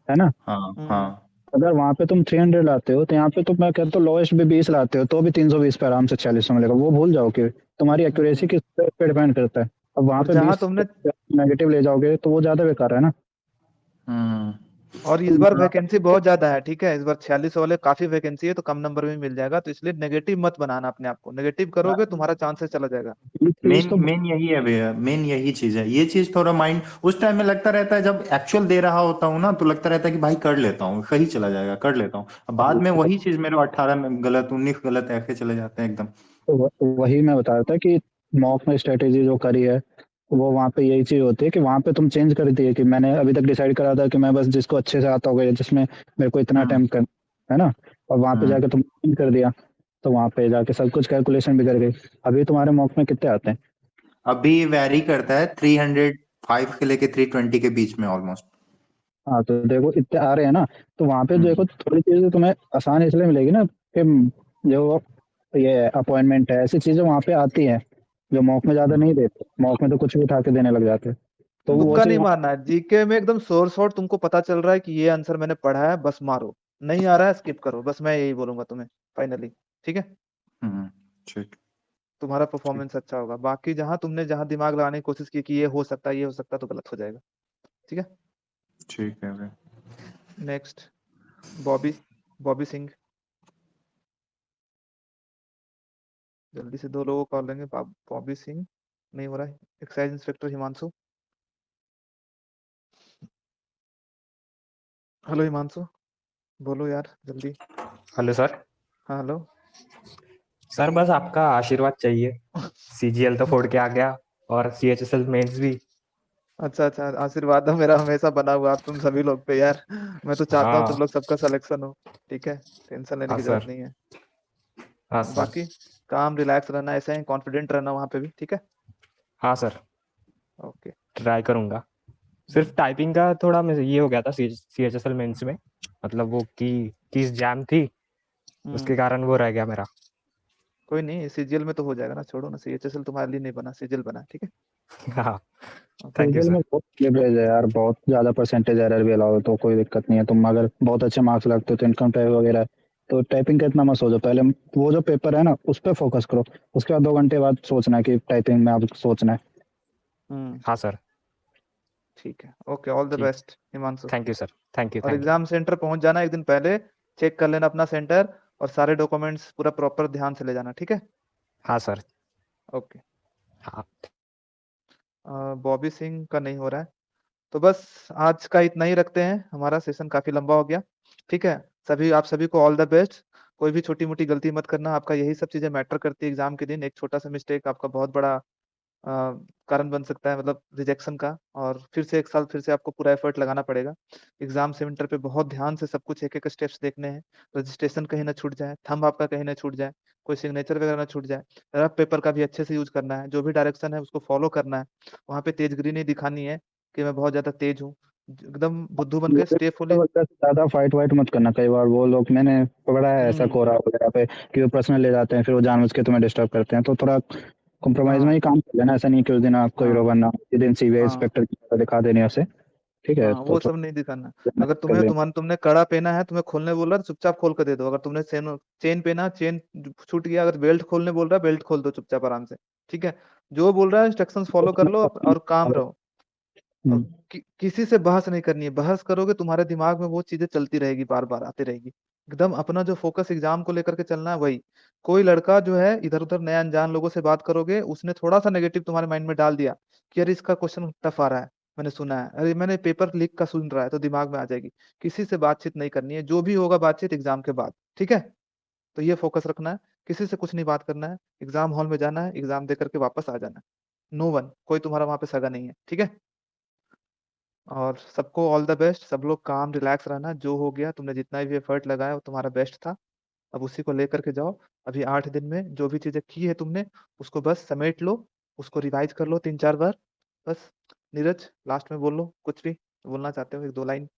ना। हाँ हाँ अगर वहाँ पे तुम 300 लाते हो तो यहाँ पे तो मैं कहता हूँ लोएस्ट भी 20 लाते हो तो भी 320 पे आराम से 46 में मिलेगा। वो भूल जाओ कि तुम्हारी एक्यूरेसी किस पे डिपेंड करता है। अब वहाँ और पे जहां 20 तुमने नेगेटिव ले जाओगे तो वो ज्यादा बेकार है ना। और इस बार वैकेंसी बहुत ज्यादा है। ठीक है, इस बार 46 वाले काफी वैकेंसी है, तो कम नंबर में मिल जाएगा। तो इसलिए नेगेटिव मत बनाना अपने आप को, नेगेटिव करोगे तुम्हारा चांसेस चला जाएगा। मेन मेन यही है भैया, मेन यही चीज है। ये चीज थोड़ा माइंड उस टाइम में लगता रहता है, जब एक्चुअल दे रहा होता हूँ ना तो लगता रहता है कि भाई कर लेता हूँ, सही चला जाएगा, कर लेता हूँ। अब बाद में वही चीज मेरे 18 में गलत, 19 गलत, ऐसे चले जाते हैं एकदम। तो वही मैं बता रहा था कि मॉक में स्ट्रेटेजी जो करी है वो वहाँ पे यही चीज होती है कि वहाँ पे तुम चेंज कर दिए कि मैंने अभी तक डिसाइड करा था कि मैं बस जिसको अच्छे से आता होगा या जिसमें मेरे को इतना अटेम्प्ट करना है ना, और वहाँ पे जाके तुम चेंज कर दिया तो वहाँ पे जाके सब कुछ कैलकुलेशन बिगड़ गई। अभी तुम्हारे मॉक में कितने आते हैं? अभी वैरी करता है 305 से लेके 320 के बीच में ऑलमोस्ट। हाँ तो देखो इतने आ रहे हैं ना, तो वहाँ पे देखो थोड़ी चीजें तुम्हें आसान इसलिए मिलेगी ना कि जो ये अपॉइंटमेंट है ऐसी चीजें वहाँ पे आती हैं जो मॉक में ज्यादा नहीं देते। मॉक में तो कुछ भी उठा के देने लग जाते हैं, तो वो तुक्का चीज नहीं मारना है। जीके में एकदम सोर्स शॉर्ट तुमको पता चल रहा है कि ये आंसर मैंने पढ़ा है, बस मारो। नहीं आ रहा है स्किप करो, बस मैं यही बोलूंगा तुम्हें फाइनली। ठीक है, ठीक। तुम्हारा परफॉर्मेंस अच्छा होगा। बाकी जहां तुमने जहां दिमाग लगाने की कोशिश की कि ये हो सकता है, ये हो सकता है, तो गलत हो जाएगा। ठीक है। ठीक है भाई। नेक्स्ट बॉबी सिंह, जल्दी से 2 लोगों को कॉल लेंगे। बॉबी सिंह नहीं हो रहा है। Excise inspector Himanshu. Hello Himanshu, बोलो यार जल्दी। Hello sir. हाँ हेलो। सर बस आपका आशीर्वाद चाहिए। सीजीएल तो फोड़ के आ गया और सीएचएसएल मेंस भी। अच्छा, आशीर्वाद तो मेरा हमेशा बना हुआ आप तुम सभी लोग पे यार। मैं तो चाहता हूँ तुम हाँ लोग सबका सिलेक्शन हो। ठीक है, टेंशन लेने हाँ की जरूरत सर। नहीं है। हाँ सर। बाकी काम रिलैक्स रहना, ऐसे ही कॉन्फिडेंट रहना वहाँ पे भी। ठीक है, हाँ सर, ओके। ट्राई करूंगा। सिर्फ टाइपिंग का थोड़ा मैं ये हो गया था सीएचएसएल मेंस में, मतलब वो कीज जैम थी, उसके कारण वो रह गया मेरा। कोई नहीं, सीजीएल में तो हो जाएगा ना, छोड़ो ना। सीएचएसएल तुम्हारे लिए नहीं बना, सीजीएल बना। ठीक है, हाँ okay. Thank you CGL sir. में बहुत लिवरेज है यार, बहुत ज्यादा परसेंटेज एरर भी अलाउ तो कोई दिक्कत नहीं है। तुम अगर बहुत अच्छे मार्क्स लगते हो तो इनकम टैक्स वगैरह, तो टाइपिंग का इतना मत सोचो। पहले वो जो पेपर है ना उस पर फोकस करो, उसके बाद 2 घंटे बाद सोचना है कि टाइपिंग में अब सोचना है। हाँ सर। ठीक है, ओके। ऑल द ठीक, best Himanshu. Thank you sir. Thank you और थैंक यू। एग्जाम सेंटर पहुंच जाना एक दिन पहले, चेक कर लेना अपना सेंटर, और सारे डॉक्यूमेंट्स पूरा प्रॉपर ध्यान से ले जाना। ठीक है, हाँ सर। ओके। हाँ बॉबी सिंह का नहीं हो रहा है, तो बस आज का इतना ही रखते हैं। हमारा सेशन काफी लंबा हो गया। ठीक है, आप सभी को ऑल द बेस्ट। कोई भी छोटी मोटी गलती मत करना, आपका यही सब चीजें मैटर करती है एग्जाम के दिन। एक छोटा सा मिस्टेक आपका बहुत बड़ा कारण बन सकता है, मतलब रिजेक्शन का। और फिर से एक साल फिर से आपको पूरा एफर्ट लगाना पड़ेगा। एग्जाम सेंटर पे बहुत ध्यान से सब कुछ एक एक स्टेप्स देखने हैं। रजिस्ट्रेशन कहीं ना छूट जाए, थंब आपका कहीं ना छूट जाए, कोई सिग्नेचर वगैरह ना छूट जाए। रफ पेपर का भी अच्छे से यूज करना है, जो भी डायरेक्शन है उसको फॉलो करना है। वहाँ पे तेजगिरी नहीं दिखानी है कि मैं बहुत ज्यादा तेज हूँ। एकदम बुद्धू बन के स्टे फुली। ज्यादा फाइट वाइट मत करना। कई बार वो लोग, मैंने पढ़ा है ऐसा कोरा वगैरह पे, कि वो पर्सनल ले जाते हैं, फिर वो जानबूझ के तुम्हें डिस्टर्ब करते हैं। तो थोड़ा कॉम्प्रोमाइज में हाँ ही काम कर लेना। ऐसा नहीं कि उस दिन आपको हीरो हाँ बनना, उसी दिन सीबीआई हाँ इंस्पेक्टर की तरह दिखा देने उसे। ठीक है, हाँ, तो वो सब थोड़ा नहीं दिखाना। अगर मेहनत कर लेना। तुमने कड़ा पहना है, तुम्हें खोलने बोल रहा है तो चुपचाप खोल कर दे दो। अगर तुमने चेन पहना, चेन छूट गया, अगर बेल्ट खोलने बोल रहा है, बेल्ट खोल दो चुपचाप आराम से। ठीक है, जो बोल रहा है इंस्ट्रक्शंस फॉलो कर लो और काम रहो। और किसी से बहस नहीं करनी है। बहस करोगे तुम्हारे दिमाग में वो चीजें चलती रहेगी, बार बार आती रहेगी। एकदम अपना जो फोकस एग्जाम को लेकर के चलना है वही। कोई लड़का जो है इधर उधर नया अनजान लोगों से बात करोगे, उसने थोड़ा सा नेगेटिव तुम्हारे माइंड में डाल दिया कि अरे इसका क्वेश्चन टफ आ रहा है, मैंने सुना है, अरे मैंने पेपर लीक का सुन रहा है, तो दिमाग में आ जाएगी। किसी से बातचीत नहीं करनी है, जो भी होगा बातचीत एग्जाम के बाद। ठीक है, तो ये फोकस रखना है। किसी से कुछ नहीं बात करना है, एग्जाम हॉल में जाना है, एग्जाम दे करके वापस आ जाना है। नो वन, कोई तुम्हारा वहां पे सगा नहीं है। ठीक है, और सबको ऑल द बेस्ट। सब लोग काम रिलैक्स रहना। जो हो गया, तुमने जितना भी एफर्ट लगाया वो तुम्हारा बेस्ट था। अब उसी को लेकर के जाओ। अभी 8 दिन में जो भी चीजें की है तुमने, उसको बस समेट लो, उसको रिवाइज कर लो 3-4 बार। बस। नीरज, लास्ट में बोल लो कुछ भी बोलना चाहते हो, 1-2 लाइन।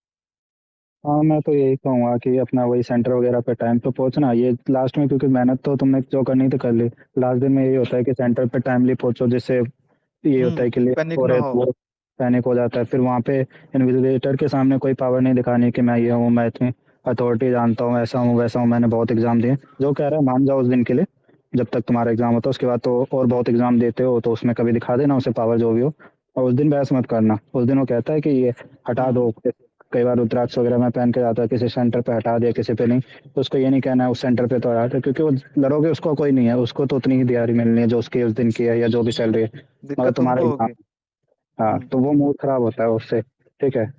हाँ, मैं तो यही कहूँगा कि अपना वही सेंटर वगैरह पे टाइम पे पहुँचना। ये लास्ट में, क्योंकि मेहनत तो तुमने जो करनी थी कर ली, लास्ट दिन में यही होता है कि सेंटर पे टाइमली पहुँचो, जिससे ये होता है कि लेट पैनिक हो ना रहे हो। तो वो पैनिक हो जाता है। फिर वहाँ पे इन्विजिलेटर के सामने कोई पावर नहीं दिखानी कि मैं ये हूँ, मैं इतनी अथॉरिटी जानता हूँ, ऐसा हूँ वैसा हूँ, मैंने बहुत एग्जाम दिए। जो कह रहा है मान जाओ उस दिन के लिए, जब तक तुम्हारा एग्जाम होता है। उसके बाद तो और बहुत एग्जाम देते हो तो उसमें कभी दिखा देना उसे पावर जो भी हो। और उस दिन बहस मत करना। उस दिन वो कहता है कि ये हटा दो। कई बार रुद्राक्ष वगैरह में पहन के जाता है, किसी सेंटर पे हटा दिया किसी पे नहीं, तो उसको ये नहीं कहना है उस सेंटर पे तो हटा दो, क्योंकि वो लड़ोगे उसको कोई नहीं है, उसको तो उतनी ही दिहाड़ी मिलनी है जो उसकी उस दिन की है, या जो भी सैलरी है, मगर दिक्कत तुम्हारा तुमको एग्जाम। होगी। हाँ, तो वो मूड खराब होता है उससे। ठीक है,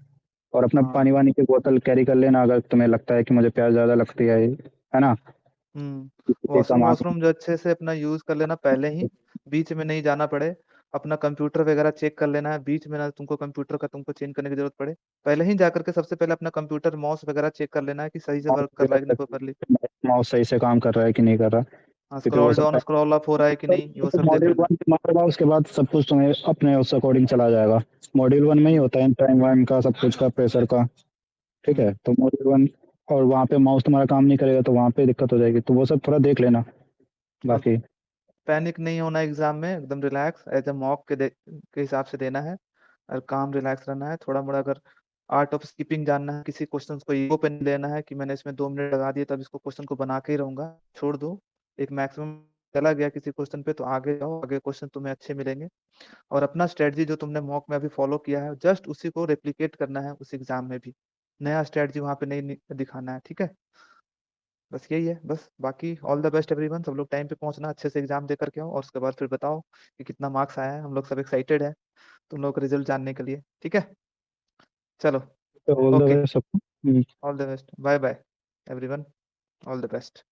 और अपना हाँ। पानी वानी की बोतल कैरी कर लेना, अगर तुम्हें लगता है कि मुझे प्यास ज्यादा लगती है ना। वॉशरूम सामान वॉशरूम जो अच्छे से अपना यूज कर लेना पहले ही, बीच में नहीं जाना पड़े। अपना कंप्यूटर वगैरह चेक कर लेना है, बीच में ना तुमको कंप्यूटर का तुमको चेंज करने की जरूरत पड़े। पहले ही जाकर के सबसे पहले अपना कंप्यूटर माउस वगैरह चेक कर लेना है कि सही से वर्क कर रहा है कि नहीं प्रॉपरली। माउस सही से काम कर रहा है कि नहीं कर रहा, हाँ, क्योंकि वो स्क्रॉल सब डाउन स्क्रॉल अप हो रहा है कि नहीं, ये वो सब देख मॉड्यूल लेना। 1 मारेगा, उसके बाद सब कुछ तुम्हें अपने उस अकॉर्डिंग चला जाएगा। मॉड्यूल 1 में ही होता है टाइम वाइम का, सब कुछ का, प्रेशर का। ठीक है, तो मॉड्यूल 1, और वहाँ पे माउस तुम्हारा काम नहीं करेगा तो वहाँ पे दिक्कत हो जाएगी, तो वो सब थोड़ा देख लेना। और बाकी पैनिक नहीं होना एग्जाम में, एकदम रिलैक्स एज ए मॉक के हिसाब से देना है। और काम रिलैक्स रहना है। थोड़ा मोड़ा अगर आर्ट ऑफ स्किपिंग जानना है, किसी क्वेश्चन को ईगो पे नहीं लेना है कि मैंने इसमें 2 मिनट लगा दिए तब इसको क्वेश्चन को बना के ही रहूंगा, छोड़ दो। एक मैक्सिमम चला गया किसी क्वेश्चन पे तो आगे जाओ, आगे क्वेश्चन तुम्हें अच्छे मिलेंगे। और अपना स्ट्रेटजी जो तुमने मॉक में अभी फॉलो किया है जस्ट उसी को रेप्लिकेट करना है उस एग्जाम में भी, नया स्ट्रेटजी वहां पे नहीं दिखाना है, ठीक है। बस यही है, बस बाकी ऑल द बेस्ट एवरीवन। सब लोग टाइम पे पहुंचना, अच्छे से एग्जाम दे करके आओ और उसके बाद फिर बताओ कि कितना मार्क्स आया है। हम लोग सब एक्साइटेड है तुम लोग का रिजल्ट जानने के लिए, ठीक है। चलो तो ऑल द ओके, बेस्ट सबको। All the best, bye bye everyone, all the best.